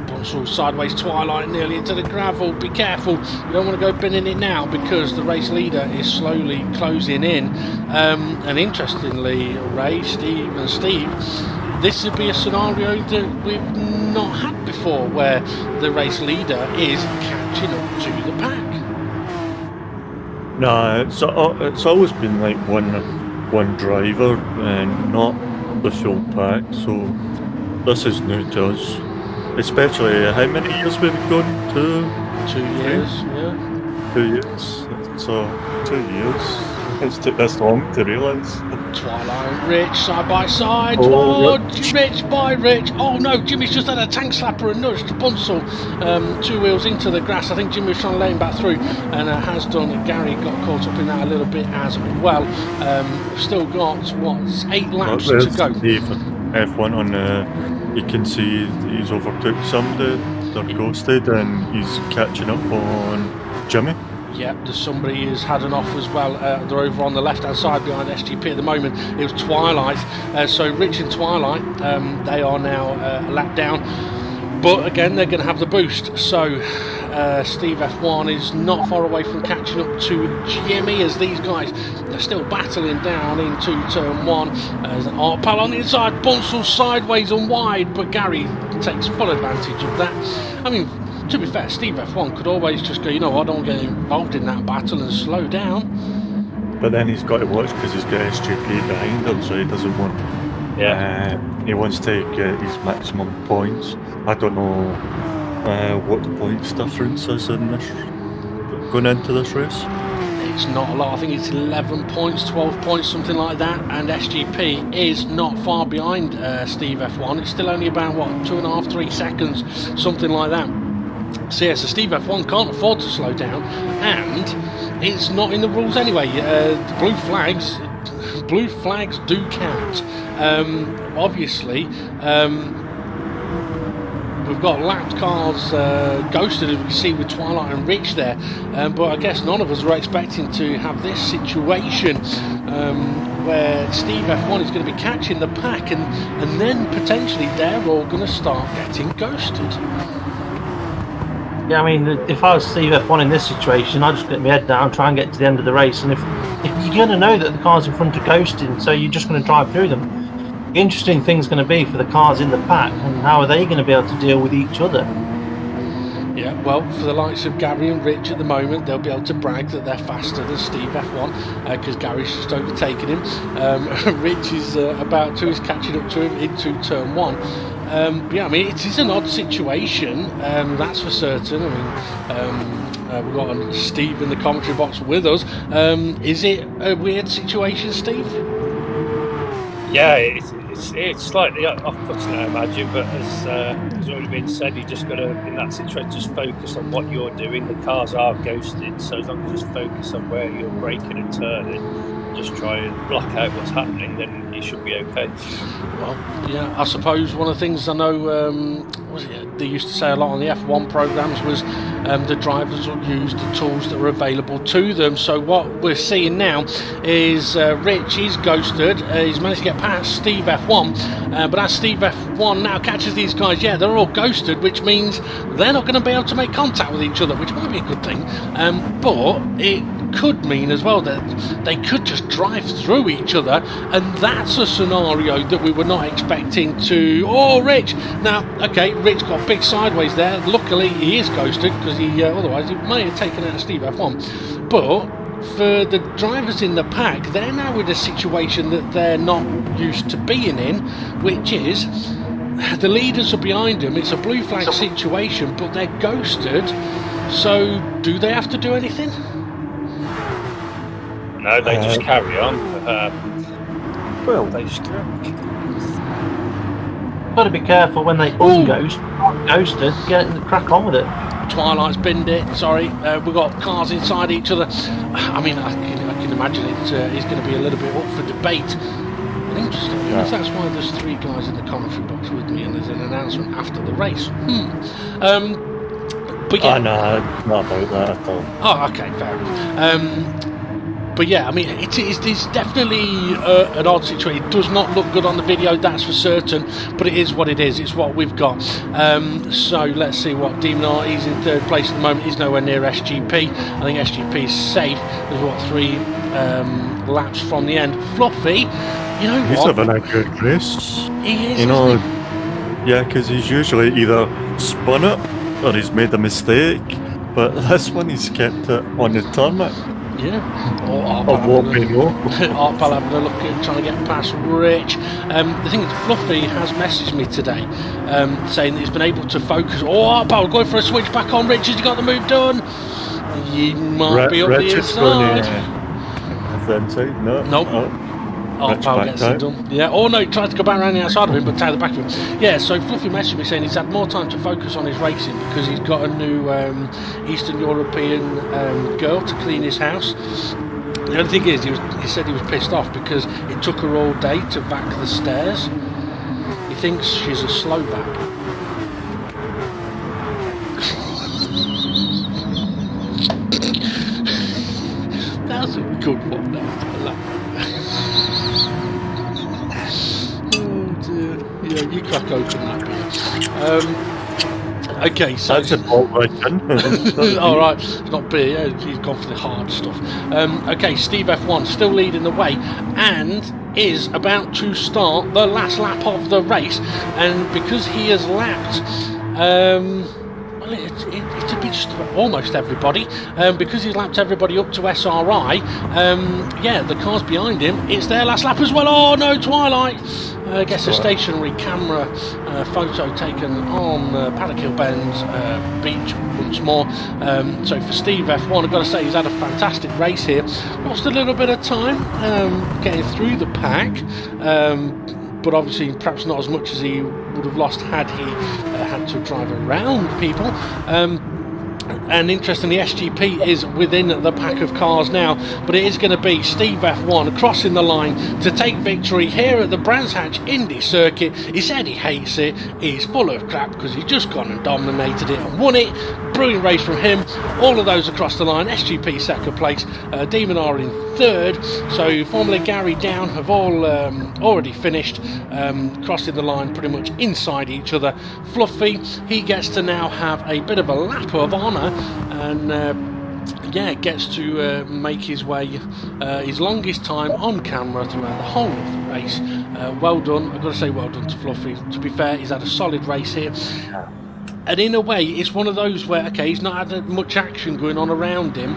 Bunsell sideways, Twilight nearly into the gravel. Be careful, you don't want to go binning it now because the race leader is slowly closing in. And interestingly, Ray, Steve, this would be a scenario that we've not had before, where the race leader is catching up to the pack. No, it's always been like one driver and not the full pack. So this is new to us, especially how many years we've gone to? 2 years, yeah. 2 years. So 2 years. It's took this long to realise. Twilight and Rich side by side. Rich by Rich. Oh no, Jimmy's just had a tank slapper and nudged Bunsell 2 wheels into the grass. I think Jimmy was trying to let him back through and has done. Gary got caught up in that a little bit as well. We've still got 8 laps to go. F1 on you can see he's overtook somebody, they're ghosted, and he's catching up on Jimmy. Yep, there's somebody who's had an off as well. They're over on the left-hand side behind SGP at the moment. It was Twilight. So Rich and Twilight, they are now a lap down. But again, they're going to have the boost. So Steve F1 is not far away from catching up to Jimmy as these guys are still battling down into turn 1. There's an Artpal on the inside, Bunsell sideways and wide, but Gary takes full advantage of that. I mean, to be fair, Steve F1 could always just go, you know what, I don't get involved in that battle and slow down. But then he's got to watch because he's got SGP behind him, so he doesn't want... he wants to get his maximum points. I don't know what the points difference is in this, going into this race. It's not a lot. I think it's 11 points, 12 points, something like that. And SGP is not far behind Steve F1. It's still only about, 2.5, 3 seconds, something like that. So Steve F1 can't afford to slow down, and it's not in the rules anyway. The blue flags do count. Obviously, we've got lapped cars ghosted, as we see with Twilight and Rich there, but I guess none of us were expecting to have this situation where Steve F1 is going to be catching the pack, and then potentially they're all going to start getting ghosted. Yeah, I mean, if I was Steve F1 in this situation, I'd just get my head down, try and get to the end of the race. And if you're going to know that the cars in front are ghosting, so you're just going to drive through them. The interesting thing's going to be for the cars in the pack, and how are they going to be able to deal with each other? Yeah, well, for the likes of Gary and Rich at the moment, they'll be able to brag that they're faster than Steve F1 because Gary's just overtaken him. Rich is about to, is catching up to him into turn 1. Yeah, I mean, it is an odd situation, that's for certain. I mean, we've got Steve in the commentary box with us. Is it a weird situation, Steve? Yeah, it's slightly off-putting, I imagine, but as already been said, you just got to, in that situation, just focus on what you're doing. The cars are ghosted, so as long as you just focus on where you're braking and turning, just try and block out what's happening, then you should be okay. Well, yeah, I suppose one of the things I know they used to say a lot on the F1 programs was the drivers will use the tools that are available to them. So what we're seeing now is Rich is ghosted. He's managed to get past Steve F1. F1. But as Steve F1 now catches these guys, yeah, they're all ghosted, which means they're not going to be able to make contact with each other, which might be a good thing. But it could mean as well that they could just drive through each other, and that's a scenario that we were not expecting to. Oh, Rich! Now, okay, Rich got big sideways there. Luckily, he is ghosted because otherwise he may have taken out Steve F1. But for the drivers in the pack, they're now in a situation that they're not used to being in, which is the leaders are behind them. It's a blue flag situation, but they're ghosted. So, do they have to do anything? No, they just carry on. Well, They just Got to be careful when they unghost, ghosted, get the crack on with it. Twilight's binned it. Sorry, we've got cars inside each other. I mean, I can imagine it's going to be a little bit up for debate. And interesting, because that's why there's 3 guys in the commentary box with me, and there's an announcement after the race. But yeah. no, not about that at all. Oh, okay, fair enough. But yeah, I mean, it's definitely an odd situation. It does not look good on the video, that's for certain, but it is what it is. It's what we've got. So let's see what Demon Art, he's in 3rd place at the moment. He's nowhere near SGP. I think SGP is safe. There's 3 laps from the end. Fluffy, you know He's what? having a good race. He is. You know, yeah, because he's usually either spun it or he's made a mistake, but this one he's kept it on the tarmac. Yeah. Of what we know. Arpal having a look at trying to get past Rich. The thing is, Fluffy has messaged me today saying that he's been able to focus. Oh, Arpal going for a switch back on Rich. Has he got the move done? He might be up the inside. The inside? No. Nope. Oh. Arpal gets it done. Yeah. Oh no, he tried to go back around the outside of him, but tailed the back of him. Yeah. So Fluffy messaged me saying he's had more time to focus on his racing because he's got a new Eastern European girl to clean his house. The only thing is, he said he was pissed off because it took her all day to vac the stairs. He thinks she's a slow vac. That's a good one. I like that. Oh dear. Yeah, you crack open that beer. Okay, so That's a fault right then. all right, it's not beer. Yeah, he's gone for the hard stuff. Okay, Steve F1 still leading the way and is about to start the last lap of the race, and because he has lapped. It's a bit just almost everybody, because he's lapped everybody up to SRI. Yeah, the cars behind him, it's their last lap as well. Oh no, Twilight gets a stationary camera photo taken on Paddock Hill Bend's beach once more. So for Steve F1, I've got to say he's had a fantastic race here. Lost a little bit of time getting through the pack, but obviously perhaps not as much as he would have lost had he had to drive around people. And interestingly, SGP is within the pack of cars now, but it is going to be Steve F1 crossing the line to take victory here at the Brands Hatch Indy circuit. He said he hates it, he's full of crap because he's just gone and dominated it and won it. Brilliant race from him. All of those across the line. SGP 2nd place, Demon R in 3rd. So Formula Gary Down have all already finished, crossing the line pretty much inside each other. Fluffy, he gets to now have a bit of a lap of honour and yeah, gets to make his way his longest time on camera throughout the whole of the race. Well done. I've got to say well done to Fluffy. To be fair, he's had a solid race here. And in a way, it's one of those where, okay, he's not had much action going on around him,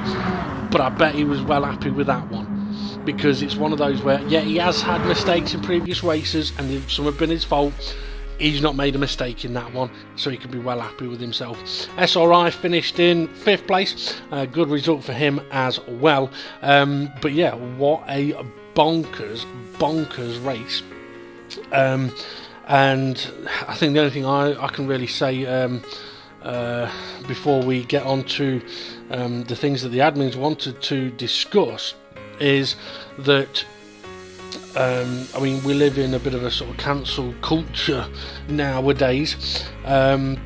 but I bet he was well happy with that one. Because it's one of those where, yeah, he has had mistakes in previous races, and some have been his fault. He's not made a mistake in that one, so he can be well happy with himself. SRI finished in 5th place. Good result for him as well. But yeah, what a bonkers race. And I think the only thing I can really say before we get on to the things that the admins wanted to discuss is that I mean, we live in a bit of a sort of cancel culture nowadays, and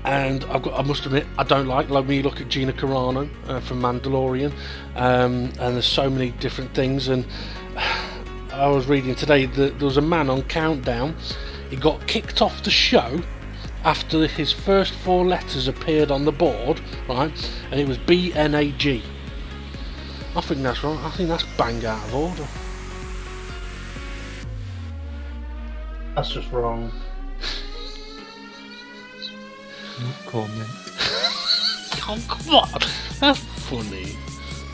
I must admit I don't like when you look at Gina Carano from Mandalorian, and there's so many different things, and I was reading today that there was a man on Countdown. He got kicked off the show after his first 4 letters appeared on the board, right? And it was BNAG. I think that's wrong. I think that's bang out of order. That's just wrong. No comment. Oh, come on, that's funny.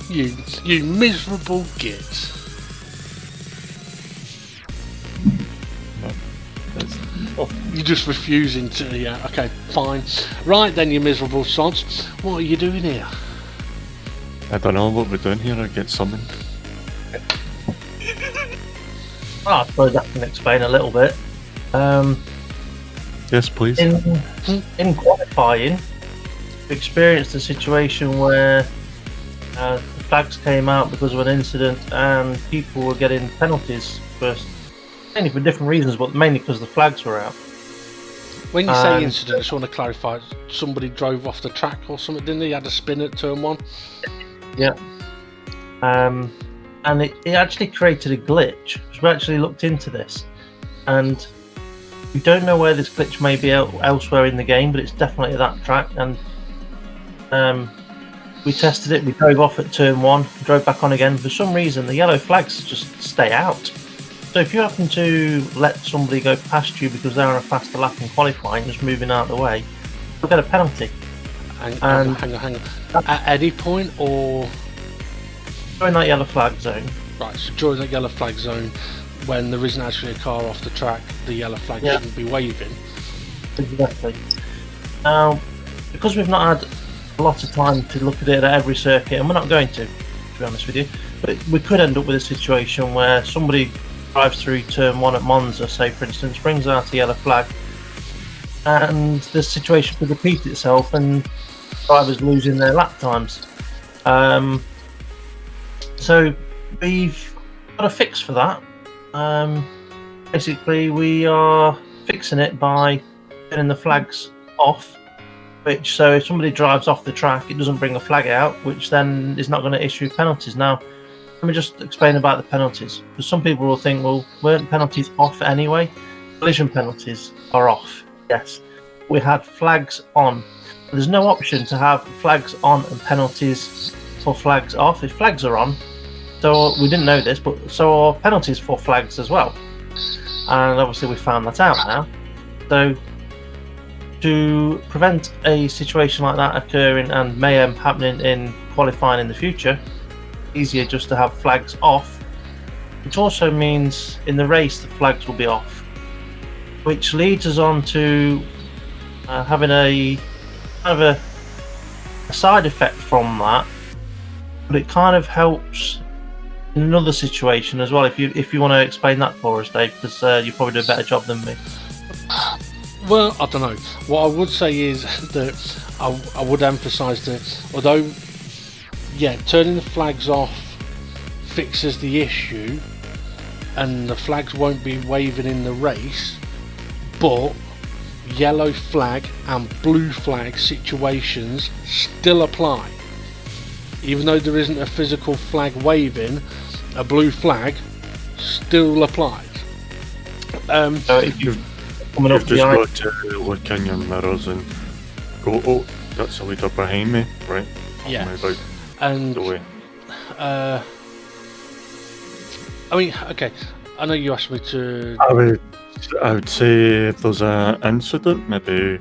You miserable git. You're just refusing to. Yeah, okay, fine. Right then, you miserable sods. What are you doing here? I don't know what we're doing here. I get summoned. I suppose that can explain a little bit. Yes, please. In qualifying, we experienced a situation where the flags came out because of an incident, and people were getting penalties mainly for different reasons, but mainly because the flags were out. When you say incident, I just want to clarify. Somebody drove off the track or something, didn't they? Had a spin at turn 1. Yeah. And it actually created a glitch. So we actually looked into this, and we don't know where this glitch may be elsewhere in the game, but it's definitely at that track. And we tested it. We drove off at turn 1, drove back on again. For some reason, the yellow flags just stay out. So if you happen to let somebody go past you because they're on a faster lap in qualifying, just moving out of the way, you'll get a penalty. Hang on. At any point, or during that yellow flag zone. Right, so during that yellow flag zone, when there isn't actually a car off the track, the yellow flag shouldn't be waving. Exactly. Now, because we've not had a lot of time to look at it at every circuit, and we're not going to be honest with you, but we could end up with a situation where somebody drives through turn 1 at Monza, say for instance, brings out a yellow flag, and the situation could repeat itself and drivers losing their lap times. So we've got a fix for that. Basically, we are fixing it by getting the flags off, so if somebody drives off the track, it doesn't bring a flag out, which then is not going to issue penalties. Now, let me just explain about the penalties, because some people will think, well, weren't penalties off anyway? Collision penalties are off, yes. We had flags on. There's no option to have flags on and penalties for flags off. If flags are on, so we didn't know this, but so are penalties for flags as well. And obviously we found that out now. So to prevent a situation like that occurring and mayhem happening in qualifying in the future, easier just to have flags off, which also means in the race the flags will be off, which leads us on to having a kind of a side effect from that, but it kind of helps in another situation as well. If you want to explain that for us, Dave, because you probably do a better job than me. Well, I don't know. What I would say is that I would emphasise that although turning the flags off fixes the issue and the flags won't be waving in the race, but yellow flag and blue flag situations still apply. Even though there isn't a physical flag waving, a blue flag still applies. If you've just got to look in your mirrors and go, oh, that's a leader behind me, right? Yeah. About and the way. I mean, okay, I know you asked me to. I would say if there's an incident, maybe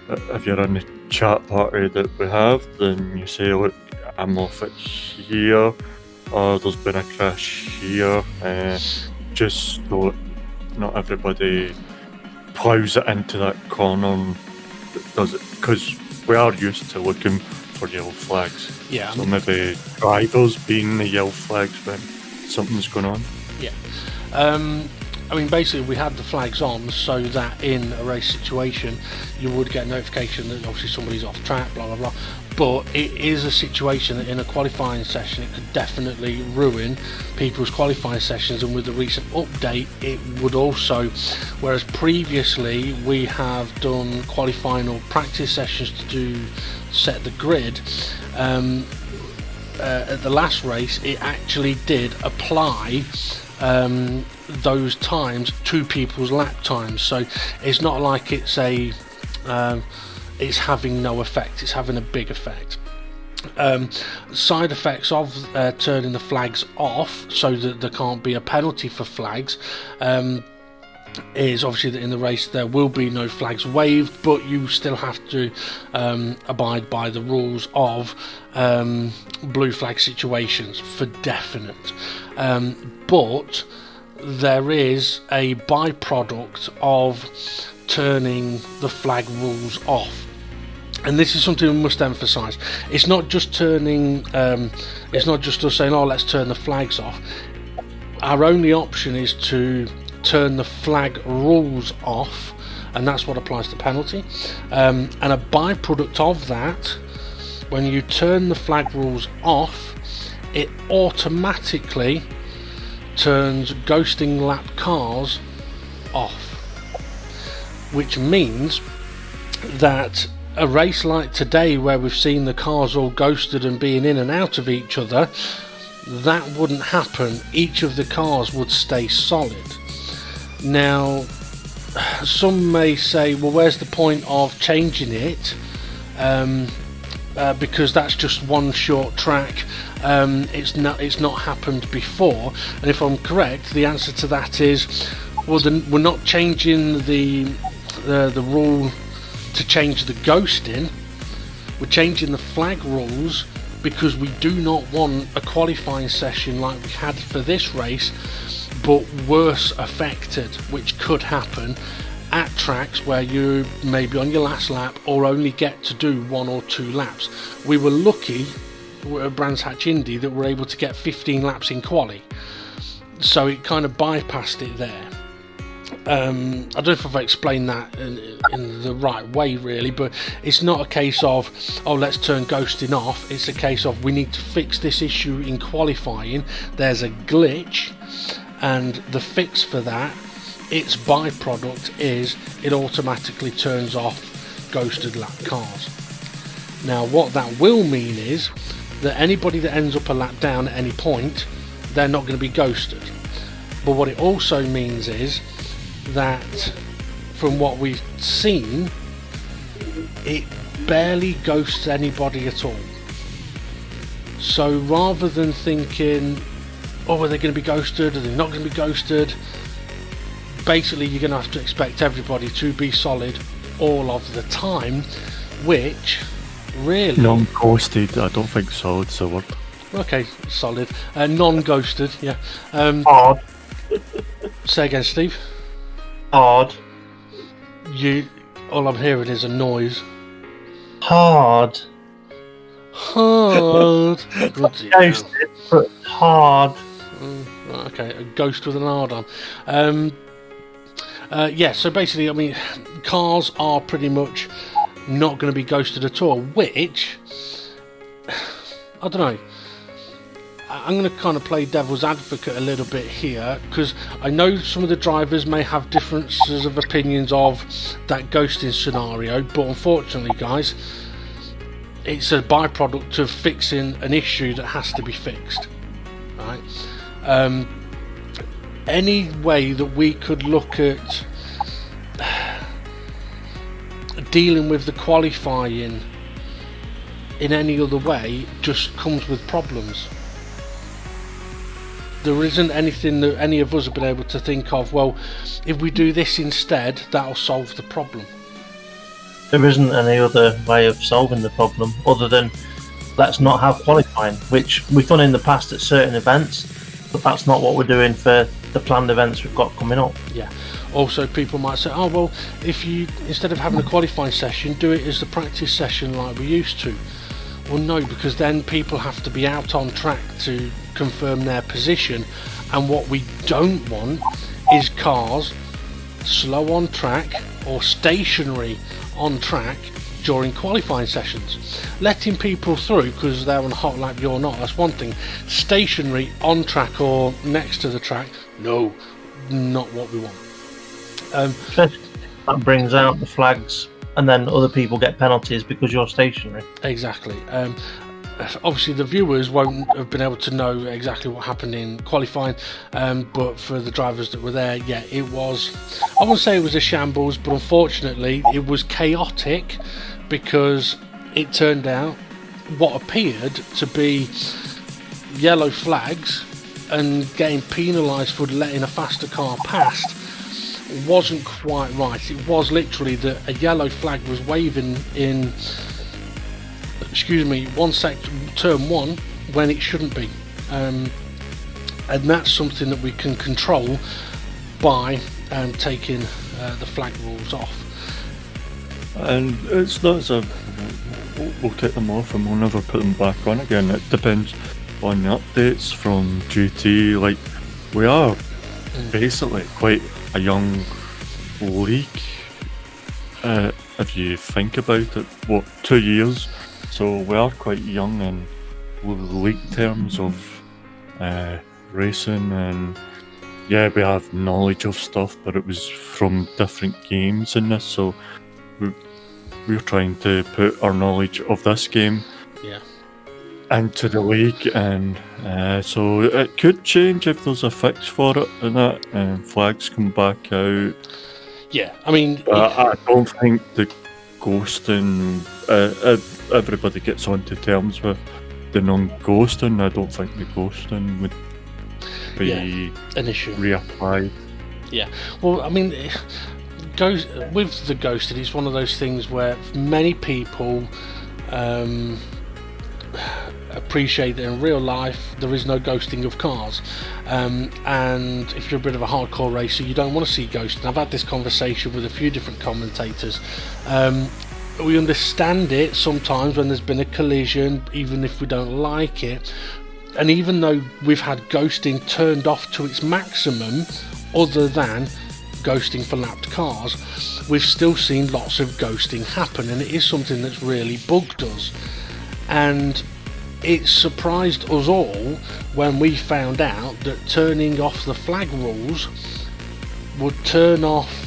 if you're in the chat party that we have, then you say, look, I'm off it here, or there's been a crash here, just so not everybody plows it into that corner and does it, because we are used to looking for yellow flags. Yeah. So maybe drivers being the yellow flags when something's going on. Yeah. I mean, basically, we had the flags on so that in a race situation, you would get a notification that obviously somebody's off track, blah, blah, blah. But it is a situation that in a qualifying session, it could definitely ruin people's qualifying sessions. And with the recent update, it would also, whereas previously we have done qualifying or practice sessions to set the grid, at the last race, it actually did apply those times to people's lap times. So it's not like it's it's having no effect, it's having a big effect. Side effects of turning the flags off so that there can't be a penalty for flags is obviously that in the race there will be no flags waved, but you still have to abide by the rules of blue flag situations for definite. But there is a byproduct of turning the flag rules off. And this is something we must emphasise. It's not just turning. It's not just us saying, "Oh, let's turn the flags off." Our only option is to turn the flag rules off, and that's what applies to penalty. And a byproduct of that, when you turn the flag rules off, it automatically turns ghosting lap cars off, which means that a race like today, where we've seen the cars all ghosted and being in and out of each other, that wouldn't happen. Each of the cars would stay solid. Now, some may say, well, where's the point of changing it? Because that's just one short track. It's not happened before. And if I'm correct, the answer to that is, well, then we're not changing the rule to change the ghosting. We're changing the flag rules because we do not want a qualifying session like we had for this race, but worse affected, which could happen at tracks where you may be on your last lap or only get to do 1 or 2 laps. We were lucky at Brands Hatch Indy that we're able to get 15 laps in quali, so it kind of bypassed it there. I don't know if I've explained that in the right way really, but it's not a case of, oh, let's turn ghosting off. It's a case of, we need to fix this issue in qualifying. There's a glitch, and the fix for that, its byproduct is it automatically turns off ghosted lap cars. Now what that will mean is that anybody that ends up a lap down at any point, they're not going to be ghosted. But what it also means is that, from what we've seen, it barely ghosts anybody at all. So rather than thinking, oh, are they going to be ghosted, are they not going to be ghosted, basically you're going to have to expect everybody to be solid all of the time, which really... Non-ghosted, I don't think solid's a word. Okay, solid. Non-ghosted, yeah. Hard. Say again, Steve. Hard. All I'm hearing is a noise. Hard. Hard. Ghosted, but hard. Right, okay, a ghost with an hard on. Yeah, so basically, I mean, cars are pretty much not going to be ghosted at all, which, I don't know, I'm going to kind of play devil's advocate a little bit here, because I know some of the drivers may have differences of opinions of that ghosting scenario, but unfortunately, guys, it's a byproduct of fixing an issue that has to be fixed, right? Any way that we could look at dealing with the qualifying in any other way just comes with problems. There isn't anything that any of us have been able to think of, well, if we do this instead, that'll solve the problem. There isn't any other way of solving the problem other than let's not have qualifying, which we've done in the past at certain events, but that's not what we're doing for the planned events we've got coming up. Yeah. Also, people might say, oh, well, if you, instead of having a qualifying session, do it as the practice session like we used to. Well, no, because then people have to be out on track to confirm their position, and what we don't want is cars slow on track or stationary on track during qualifying sessions. Letting people through because they're on a hot lap, you're not, that's one thing. Stationary on track or next to the track, no, not what we want. That brings out the flags, and then other people get penalties because you're stationary. Exactly. obviously the viewers won't have been able to know exactly what happened in qualifying, but for the drivers that were there, yeah, it was, I wouldn't say it was a shambles, but unfortunately it was chaotic, because it turned out what appeared to be yellow flags and getting penalised for letting a faster car past wasn't quite right. It was literally that a yellow flag was waving in turn 1 when it shouldn't be, and that's something that we can control by taking the flag rules off. And it's not as a we'll take them off and we'll never put them back on again. It depends on the updates from GT. Like, we are basically quite a young league, if you think about it. 2 years? So we are quite young in league terms of racing, and yeah, we have knowledge of stuff, but it was from different games in this, so we're trying to put our knowledge of this game into the league, and so it could change if there's a fix for it and that, and flags come back out. Yeah, I mean, I don't think the ghosting, everybody gets onto terms with the non-ghosting. I don't think the ghosting would be an issue. Reapplied. Yeah, well, I mean, with the ghosted, it's one of those things where many people appreciate that in real life there is no ghosting of cars, and if you're a bit of a hardcore racer, you don't want to see ghosting. I've had this conversation with a few different commentators. We understand it sometimes when there's been a collision, even if we don't like it, and even though we've had ghosting turned off to its maximum, other than ghosting for lapped cars, we've still seen lots of ghosting happen, and it is something that's really bugged us, and it surprised us all when we found out that turning off the flag rules would turn off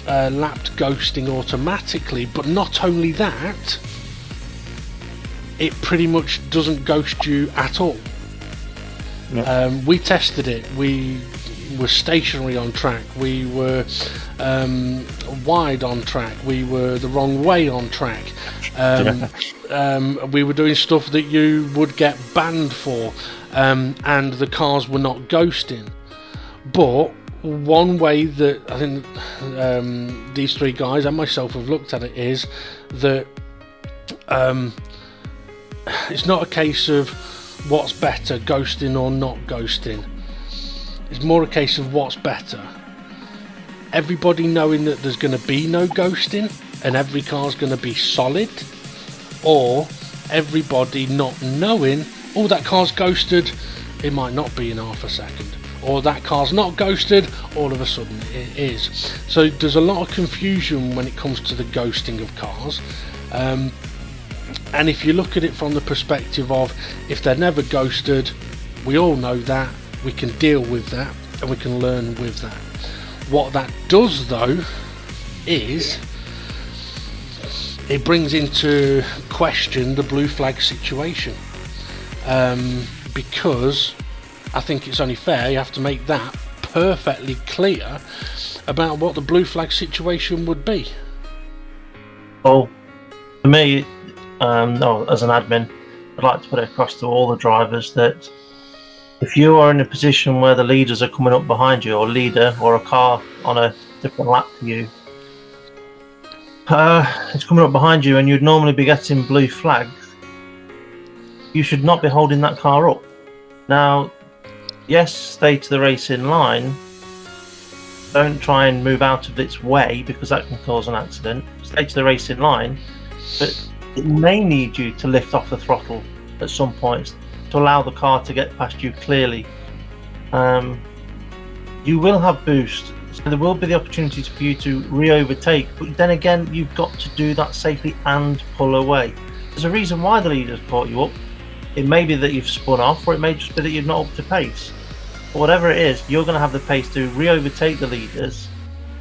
lapped ghosting automatically. But not only that, it pretty much doesn't ghost you at all. No. We tested it. We were stationary on track, we were wide on track, we were the wrong way on track, we were doing stuff that you would get banned for, and the cars were not ghosting. But one way that I think these three guys and myself have looked at it is that it's not a case of what's better, ghosting or not ghosting. It's more a case of what's better. Everybody knowing that there's going to be no ghosting and every car's going to be solid, or everybody not knowing, oh, that car's ghosted, it might not be in half a second, or that car's not ghosted, all of a sudden it is. So there's a lot of confusion when it comes to the ghosting of cars, and if you look at it from the perspective of if they're never ghosted, we all know that, we can deal with that, and we can learn with that. What that does though is it brings into question the blue flag situation, because I think it's only fair you have to make that perfectly clear about what the blue flag situation would be. Well, for me, as an admin, I'd like to put it across to all the drivers that if you are in a position where the leaders are coming up behind you, or leader or a car on a different lap to you, it's coming up behind you and you'd normally be getting blue flags, you should not be holding that car up. Now, yes, stay to the race in line. Don't try and move out of its way, because that can cause an accident. Stay to the race in line, but it may need you to lift off the throttle at some point to allow the car to get past you clearly. You will have boost, so there will be the opportunity for you to re-overtake, but then again, you've got to do that safely and pull away. There's a reason why the leaders caught you up. It may be that you've spun off, or it may just be that you're not up to pace. But whatever it is, you're going to have the pace to re-overtake the leaders,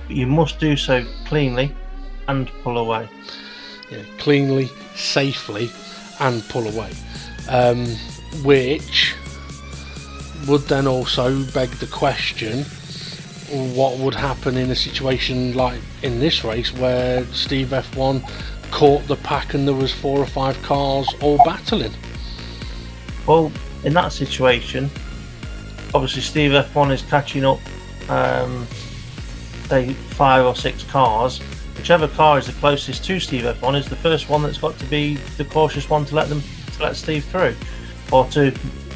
but you must do so cleanly and pull away. Yeah, cleanly, safely, and pull away, which would then also beg the question, what would happen in a situation like in this race where Steve F1 caught the pack and there was 4 or 5 cars all battling? Well, in that situation, obviously Steve F1 is catching up, say 5 or 6 cars. Whichever car is the closest to Steve F1 is the first one that's got to be the cautious one to let Steve through, or to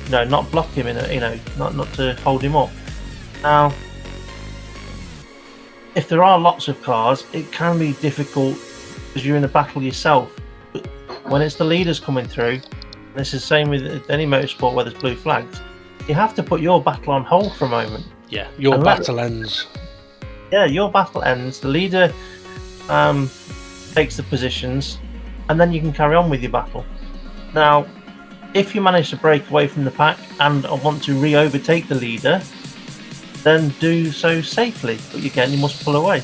not block him not to hold him up. Now, if there are lots of cars, it can be difficult because you're in a battle yourself. But when it's the leaders coming through, and this is the same with any motorsport where there's blue flags, you have to put your battle on hold for a moment. Yeah, your battle ends. Yeah, your battle ends. The leader takes the positions, and then you can carry on with your battle. Now, if you manage to break away from the pack and want to re-overtake the leader, then do so safely. But again, you must pull away.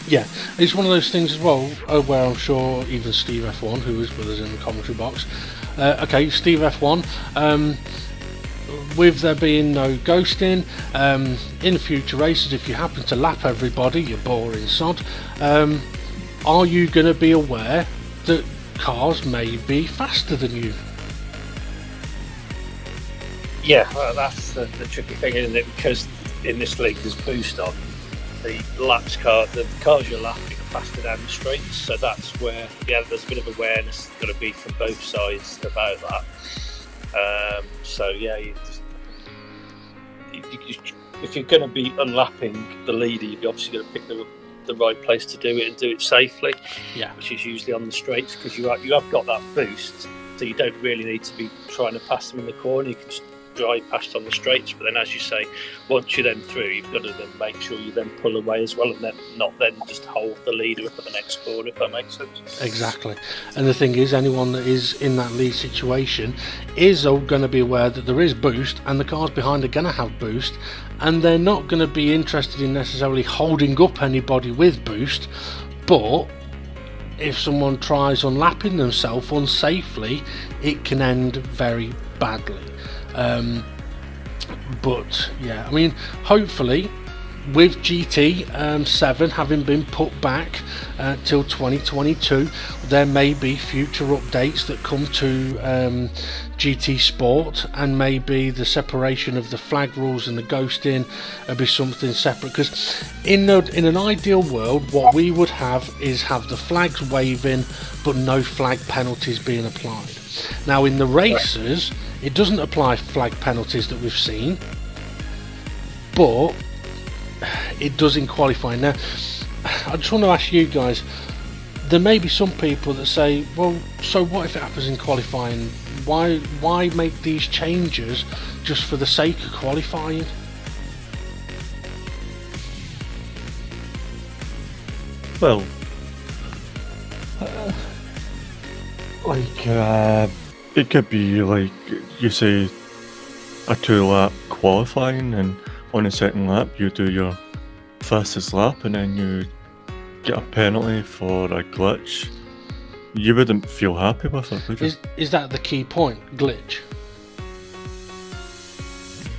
Yeah, it's one of those things as well, where I'm sure even Steve F1, who is with us in the commentary box, okay, Steve F1, with there being no ghosting, in future races, if you happen to lap everybody, you boring sod, are you going to be aware that cars may be faster than you? Yeah, well, that's the tricky thing, isn't it? Because in this league there's boost on. The cars you're lapping are faster down the straights, so that's where there's a bit of awareness going to be from both sides about that. So yeah, if you're going to be unlapping the leader, you're obviously going to pick the right place to do it and do it safely. Yeah, which is usually on the straights, because you have got that boost, so you don't really need to be trying to pass them in the corner. You can just drive past on the straights, but then, as you say, once you're then through, you've got to then make sure you then pull away as well, and then not then just hold the leader up at the next corner, if that makes sense. Exactly. And the thing is, anyone that is in that lead situation is going to be aware that there is boost, and the cars behind are going to have boost, and they're not going to be interested in necessarily holding up anybody with boost. But if someone tries unlapping themselves unsafely, it can end very badly. But yeah, I mean, hopefully with GT7 having been put back till 2022, there may be future updates that come to GT Sport, and maybe the separation of the flag rules and the ghosting will be something separate, because in an ideal world, what we would have the flags waving but no flag penalties being applied. Now in the races, it doesn't apply flag penalties that we've seen, but it does in qualifying. Now, I just want to ask you guys, there may be some people that say, well, so what if it happens in qualifying? Why make these changes just for the sake of qualifying? Well, it could be like you say, a 2-lap qualifying, and on the second lap you do your fastest lap, and then you get a penalty for a glitch. You wouldn't feel happy with it, would you? Is that the key point? Glitch?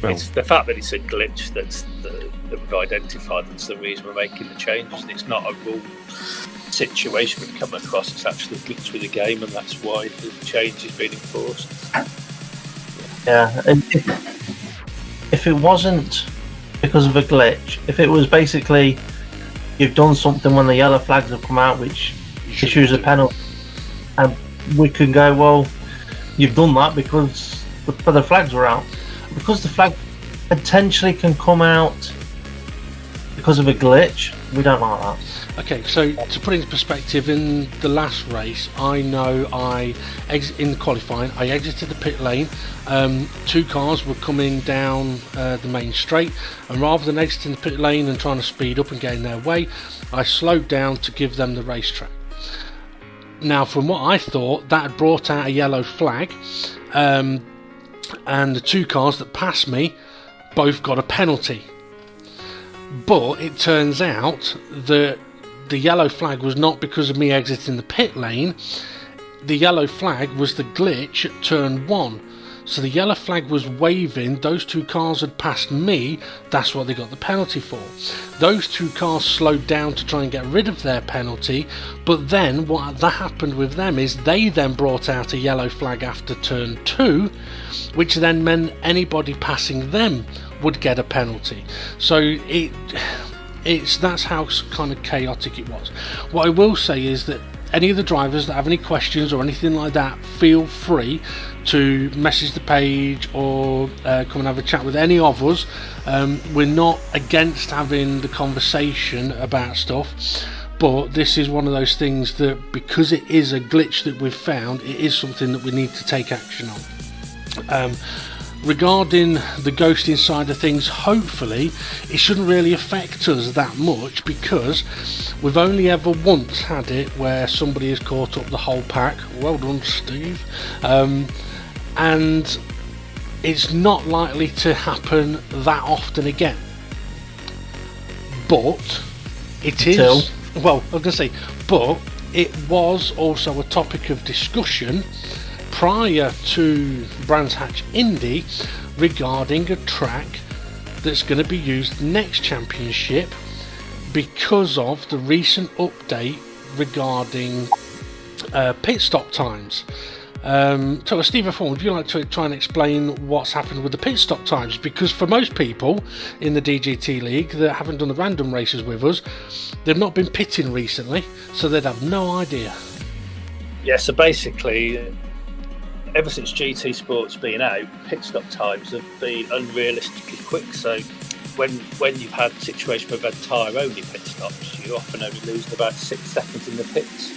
Well, it's the fact that it's a glitch that we've identified that's the reason we're making the changes, and it's not a rule situation we've come across. It's actually a glitch with the game, and that's why the change is being enforced. Yeah, and if it wasn't because of a glitch, if it was basically you've done something when the yellow flags have come out which issues a penalty, and we can go, well, you've done that because the flags were out. Because the flag potentially can come out because of a glitch, we don't like that. Okay, so to put it into perspective, in the last race, I know in qualifying, I exited the pit lane. 2 cars were coming down the main straight, and rather than exiting the pit lane and trying to speed up and get in their way, I slowed down to give them the racetrack. Now, from what I thought, that had brought out a yellow flag, and the 2 cars that passed me both got a penalty. But it turns out that the yellow flag was not because of me exiting the pit lane. the yellow flag was the glitch at turn 1. So the yellow flag was waving, those 2 cars had passed me, that's what they got the penalty for. Those 2 cars slowed down to try and get rid of their penalty, but then what that happened with them is they then brought out a yellow flag after turn 2, which then meant anybody passing them would get a penalty. So that's how kind of chaotic it was. What I will say is that any of the drivers that have any questions or anything like that, feel free to message the page or come and have a chat with any of us. We're not against having the conversation about stuff, but this is one of those things that, because it is a glitch that we've found, it is something that we need to take action on. Regarding the ghosting side of things, hopefully it shouldn't really affect us that much, because we've only ever once had it where somebody has caught up the whole pack. Well done, Steve. And it's not likely to happen that often again. But it is, well, I was going to say, but it was also a topic of discussion prior to Brands Hatch Indy regarding a track that's going to be used next championship because of the recent update regarding pit stop times. So Steve F1, would you like to try and explain what's happened with the pit stop times? Because for most people in the DGT League that haven't done the random races with us, they've not been pitting recently, so they'd have no idea. Yeah, so basically, ever since GT Sport's been out, pit stop times have been unrealistically quick. So when you've had situations where you've had tyre-only pit stops, you often only lose about 6 seconds in the pits.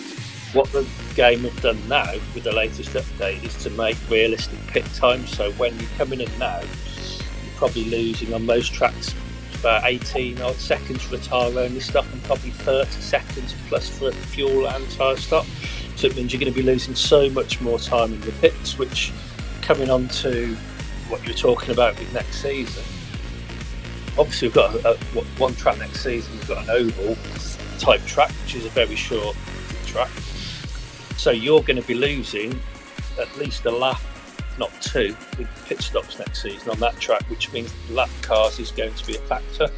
What the game have done now with the latest update is to make realistic pit times. So when you're coming in now, you're probably losing on most tracks about 18 odd seconds for a tyre-only stop and probably 30 seconds plus for a fuel and tyre stop. So it means you're going to be losing so much more time in the pits, which, coming on to what you were talking about with next season, obviously we've got one track next season, we've got an oval type track, which is a very short track. So you're going to be losing at least a lap, if not 2, with pit stops next season on that track, which means lap cars is going to be a factor.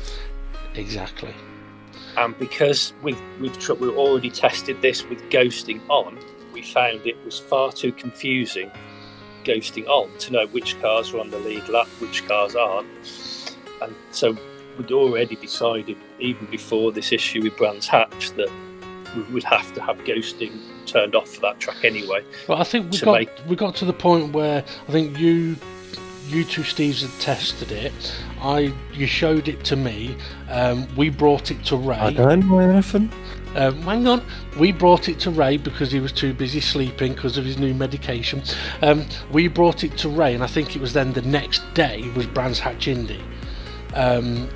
Exactly. And because we've already tested this with ghosting on, we found it was far too confusing ghosting on to know which cars are on the lead lap, which cars aren't. And so we'd already decided, even before this issue with Brands Hatch, that we would have to have ghosting turned off for that track anyway. Well, I think we got to the point where I think you two Steves had tested it. You showed it to me. We brought it to Ray. I don't know anything. Hang on. We brought it to Ray because he was too busy sleeping because of his new medication. We brought it to Ray, and I think it was then the next day was Brands Hatch Indy.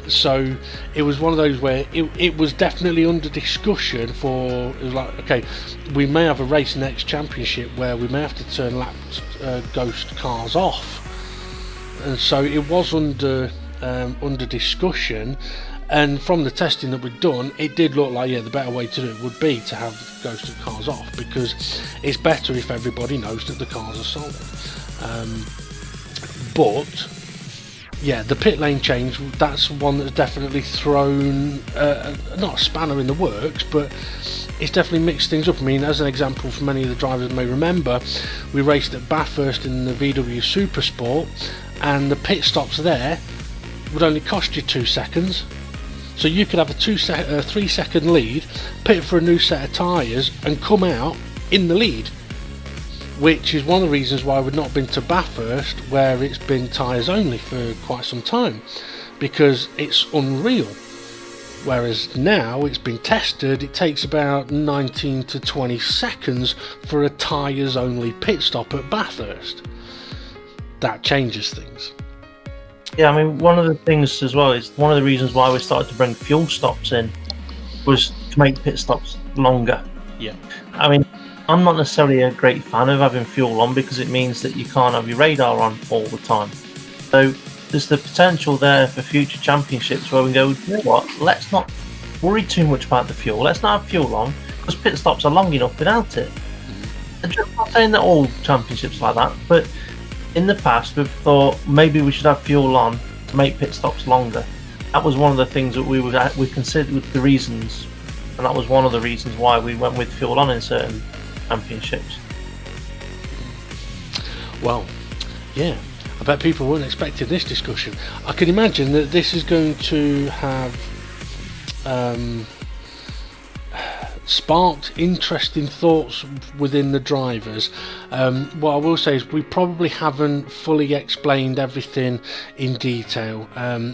So it was one of those where it was definitely under discussion for, it was like, okay, we may have a race next championship where we may have to turn ghost cars off, and so it was under discussion. And from the testing that we'd done, it did look like, the better way to do it would be to have ghosted cars off, because it's better if everybody knows that the cars are solid. But yeah, the pit lane change, that's one that's definitely thrown, not a spanner in the works, but it's definitely mixed things up. I mean, as an example, for many of the drivers may remember, we raced at Bathurst in the VW Supersport, and the pit stops there would only cost you 2 seconds. So you could have a 3 second lead, pit for a new set of tyres, and come out in the lead. Which is one of the reasons why we've not been to Bathurst, where it's been tyres only for quite some time, because it's unreal. Whereas now it's been tested, it takes about 19 to 20 seconds for a tyres only pit stop at Bathurst. That changes things. Yeah, I mean, one of the things as well is one of the reasons why we started to bring fuel stops in was to make pit stops longer. Yeah. I mean, I'm not necessarily a great fan of having fuel on, because it means that you can't have your radar on all the time. So there's the potential there for future championships where we go, you know what, let's not worry too much about the fuel. Let's not have fuel on, because pit stops are long enough without it. I'm not saying that all championships like that, but in the past we've thought maybe we should have fuel on to make pit stops longer. That was one of the things that we considered the reasons, and that was one of the reasons why we went with fuel on in certain championships. Well, yeah, I bet people weren't expecting this discussion. I can imagine that this is going to have sparked interesting thoughts within the drivers. What I will say is we probably haven't fully explained everything in detail.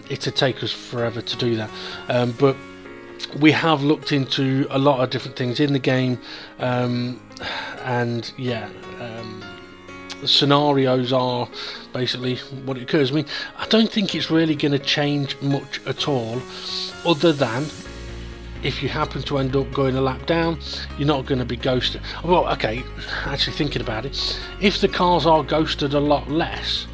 It'll take us forever to do that, but we have looked into a lot of different things in the game, and yeah, the scenarios are basically what it occurs. I mean, I don't think it's really going to change much at all, other than if you happen to end up going a lap down, you're not going to be ghosted. Well, okay, actually thinking about it, if the cars are ghosted a lot less,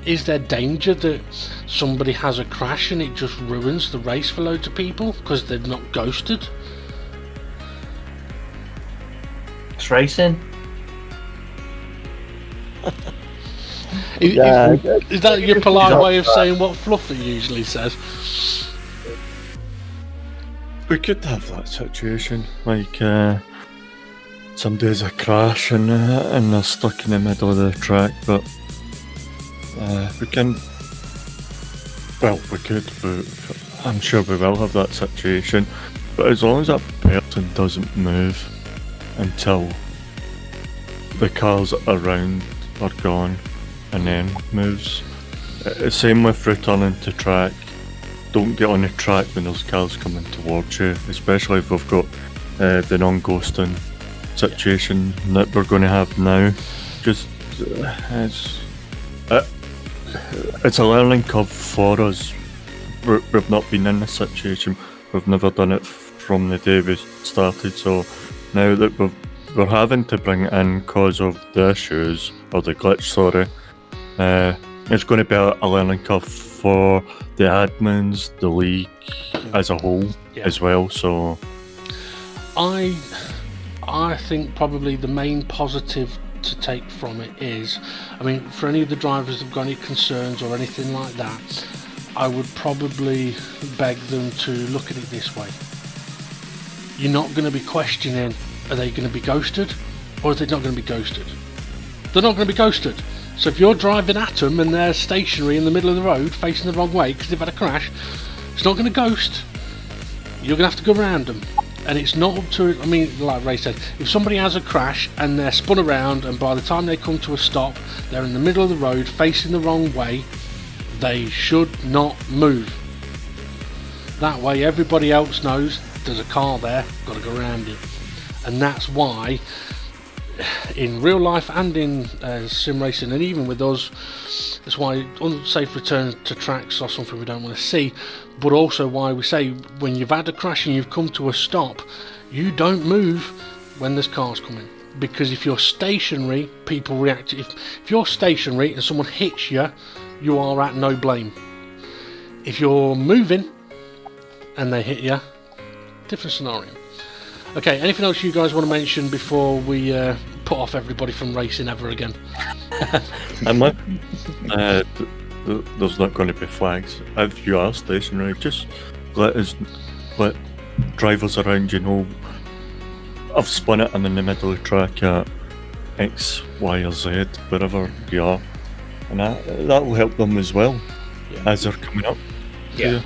is there danger that somebody has a crash and it just ruins the race for loads of people because they're not ghosted? It's racing. Is that your polite way of saying what Fluffy usually says? We could have that situation, like somebody has a crash and they're stuck in the middle of the track, but we can. Well, we could, but I'm sure we will have that situation. But as long as that person doesn't move until the cars around are gone and then moves. Same with returning to track. Don't get on the track when there's cars coming towards you, especially if we've got the non-ghosting situation that we're going to have now. Just it's a learning curve for us. We've not been in this situation. We've never done it from the day we started. So now that we're having to bring it in because of the issues, or the glitch, sorry, it's going to be a learning curve for the admins, the league as a whole, as well. So I think probably the main positive to take from it is, I mean, for any of the drivers that have got any concerns or anything like that, I would probably beg them to look at it this way. You're not going to be questioning, are they going to be ghosted or are they not going to be ghosted? They're not going to be ghosted. So if you're driving at them and they're stationary in the middle of the road facing the wrong way because they've had a crash, it's not going to ghost. You're going to have to go around them. And it's not up to, I mean, like Ray said, if somebody has a crash and they're spun around and by the time they come to a stop, they're in the middle of the road facing the wrong way, they should not move. That way everybody else knows there's a car there, got to go around it. And that's why in real life and in sim racing, and even with us, that's why unsafe return to tracks are something we don't want to see, but also why we say when you've had a crash and you've come to a stop, you don't move when there's cars coming, because if you're stationary, people react. If you're stationary and someone hits you, you are at no blame. If you're moving and they hit you, different scenario. Okay, anything else you guys want to mention before we put off everybody from racing ever again? There's not going to be flags. If you are stationary, just let drivers around you know, I've spun it, I'm in the middle of the track at X, Y or Z, wherever you are. And that will help them as well, as they're coming up. Yeah.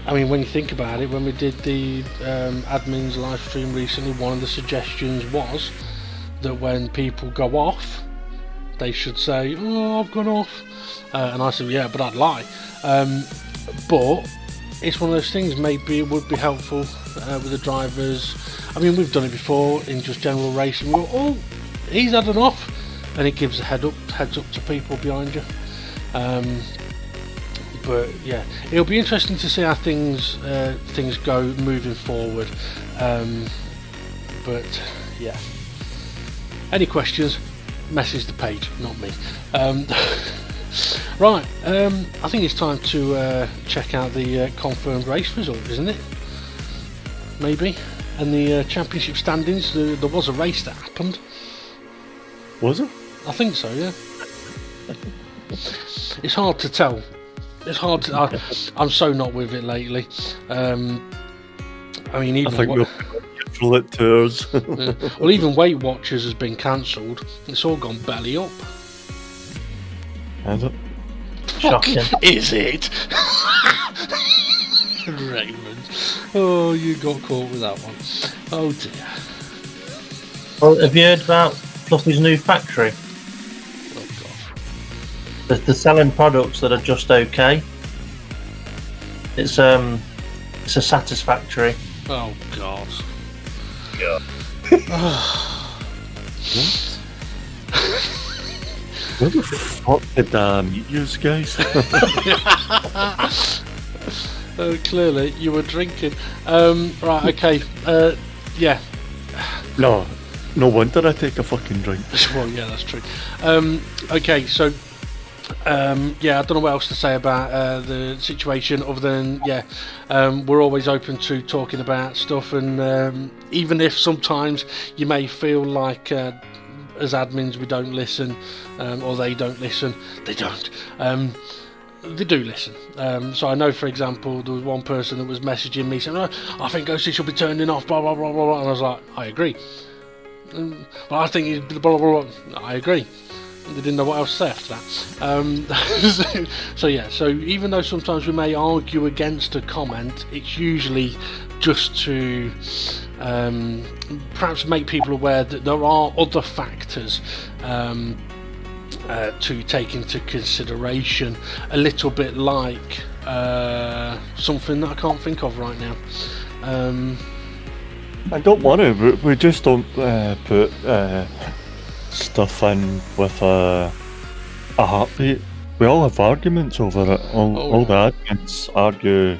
I mean, when you think about it, when we did the admins live stream recently, one of the suggestions was that when people go off, they should say, "Oh, I've gone off," and I said, "Yeah, but I'd lie." But it's one of those things. Maybe it would be helpful with the drivers. I mean, we've done it before in just general racing. We go, "Oh, he's had an off," and it gives a heads up to people behind you. But yeah, it'll be interesting to see how things go moving forward. But yeah, any questions, message the page, not me. Right, I think it's time to check out the confirmed race result, isn't it? Maybe. And the championship standings. There was a race that happened. Was it? I think so, yeah. It's hard to tell. It's hard to... I'm so not with it lately. I mean, even... I think we'll full at tours. Yeah. Well, even Weight Watchers has been cancelled. It's all gone belly up. Has it? Shocking. Is it? Raymond. Oh, you got caught with that one. Oh dear. Well, have you heard about Fluffy's new factory? Oh god. They're selling products that are just okay. It's a satisfactory. Oh god. Yeah. Where the fuck did meet you guys? Clearly, you were drinking. Right, okay. Yeah. No wonder I take a fucking drink. Well, yeah, that's true. Okay, so... yeah, I don't know what else to say about the situation other than, yeah, we're always open to talking about stuff, and even if sometimes you may feel like as admins we don't listen, or they don't listen, they don't. They do listen. So I know, for example, there was one person that was messaging me saying, "Oh, I think OC should be turning off, blah, blah, blah, blah, blah." And I was like, I agree. But I think he's blah, blah, blah. I agree. They didn't know what else to say after that. So yeah, so even though sometimes we may argue against a comment, it's usually just to perhaps make people aware that there are other factors to take into consideration, a little bit like something that I can't think of right now. I don't want to, but we just don't put stuff in with a heartbeat. We all have arguments over it. All the admins argue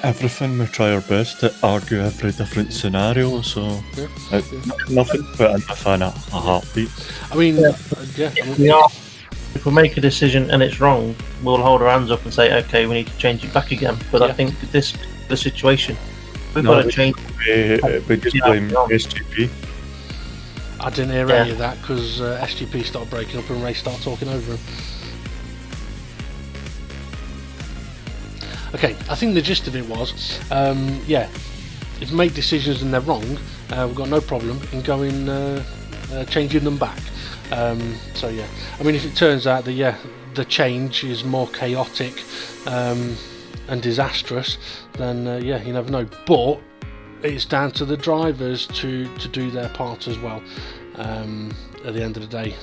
everything. We try our best to argue every different scenario, so nothing put in within a heartbeat. I mean, If we make a decision and it's wrong, we'll hold our hands up and say, okay, we need to change it back again. But I think the situation, we've got to change. We just blame SGP. I didn't hear any of that because SGP started breaking up and Ray started talking over him. Okay, I think the gist of it was, if we make decisions and they're wrong, we've got no problem in going changing them back. So yeah, I mean, if it turns out that the change is more chaotic and disastrous, then you never know. But it's down to the drivers to do their part as well. At the end of the day,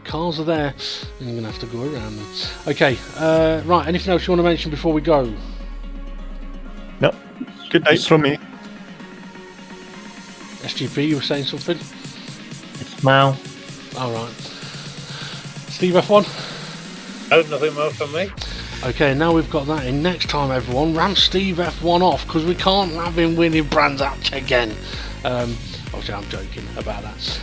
cars are there, and you're gonna have to go around them. Okay, right. Anything else you want to mention before we go? No. Good night from me. SGP, you were saying something? Mal. All right. Steve F1. Oh, nothing more from me. Okay, now we've got that in. Next time, everyone, ram Steve F1 off because we can't have him winning Brands Hatch again. Obviously, I'm joking about that.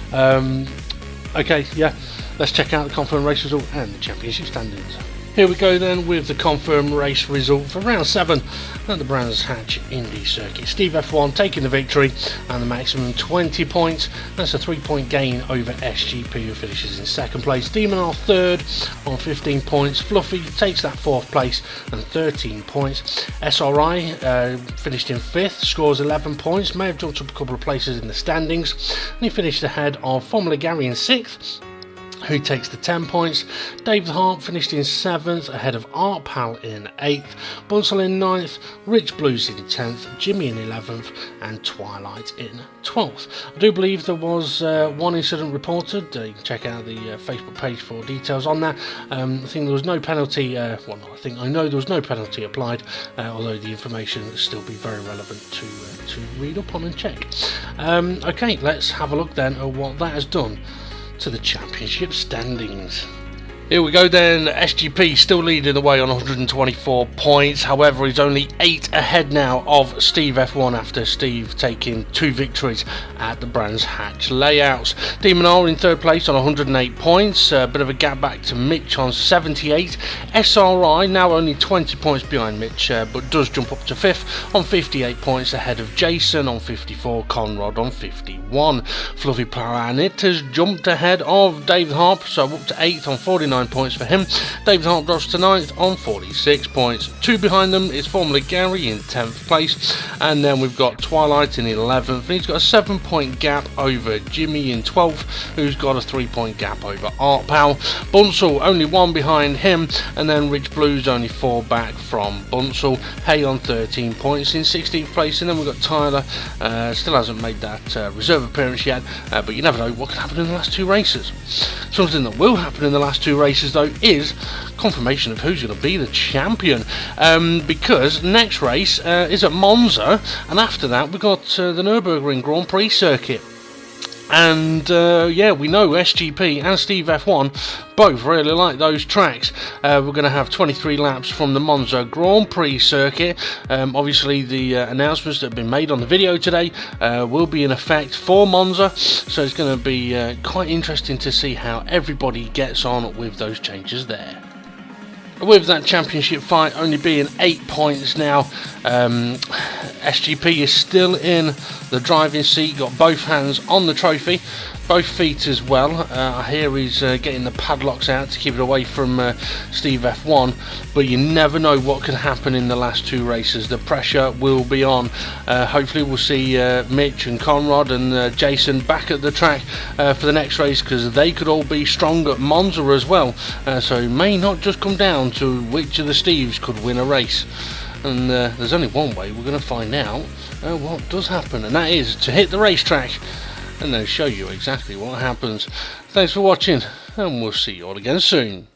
Okay, yeah, let's check out the confirmed race result and the championship standings. Here we go then with the confirmed race result for round 7 at the Brands Hatch Indy circuit. Steve F1 taking the victory and the maximum 20 points. That's a 3-point gain over SGP, who finishes in 2nd place. Demon R 3rd on 15 points. Fluffy takes that 4th place and 13 points. SRI finished in 5th, scores 11 points. May have jumped up a couple of places in the standings. And he finished ahead of Formula Gary in 6th, who takes the 10 points. David Hart finished in 7th, ahead of Art Pal in 8th, Bunsell in 9th, Rich Blues in 10th, Jimmy in 11th, and Twilight in 12th. I do believe there was one incident reported. You can check out the Facebook page for details on that. I think there was no penalty, I know there was no penalty applied, although the information will still be very relevant to read up on and check. Okay, let's have a look then at what that has done to the championship standings. Here we go then, SGP still leading the way on 124 points, however he's only 8 ahead now of Steve F1 after Steve taking 2 victories at the Brands Hatch layouts. Demon R in 3rd place on 108 points, a bit of a gap back to Mitch on 78. SRI now only 20 points behind Mitch, but does jump up to 5th on 58 points ahead of Jason on 54, Conrad on 51. Fluffy Planet has jumped ahead of David Harp, so up to 8th on 49 points for him. David Harp drops to 9th on 46 points. 2 behind them is formerly Gary in 10th place, and then we've got Twilight in 11th, and he's got a 7-point gap over Jimmy in 12th, who's got a 3-point gap over Art Pal. Bunsel only 1 behind him, and then Rich Blues only 4 back from Bunsel. Hay on 13 points in 16th place, and then we've got Tyler, still hasn't made that reserve appearance yet, but you never know what can happen in the last 2 races. Something that will happen in the last 2 races though is confirmation of who's going to be the champion, because next race is at Monza, and after that we've got the Nürburgring Grand Prix circuit. And yeah, we know SGP and Steve F1 both really like those tracks. We're going to have 23 laps from the Monza Grand Prix circuit. Obviously the announcements that have been made on the video today will be in effect for Monza, so it's going to be quite interesting to see how everybody gets on with those changes there. With that championship fight only being 8 points now, SGP is still in the driving seat, got both hands on the trophy, both feet as well. I hear he's getting the padlocks out to keep it away from Steve F1, but you never know what can happen in the last 2 races. The pressure will be on. Hopefully we'll see Mitch and Conrad and Jason back at the track for the next race, because they could all be strong at Monza as well, so it may not just come down to which of the Steves could win a race. And there's only one way we're going to find out what does happen, and that is to hit the racetrack and then show you exactly what happens. Thanks for watching, and we'll see you all again soon.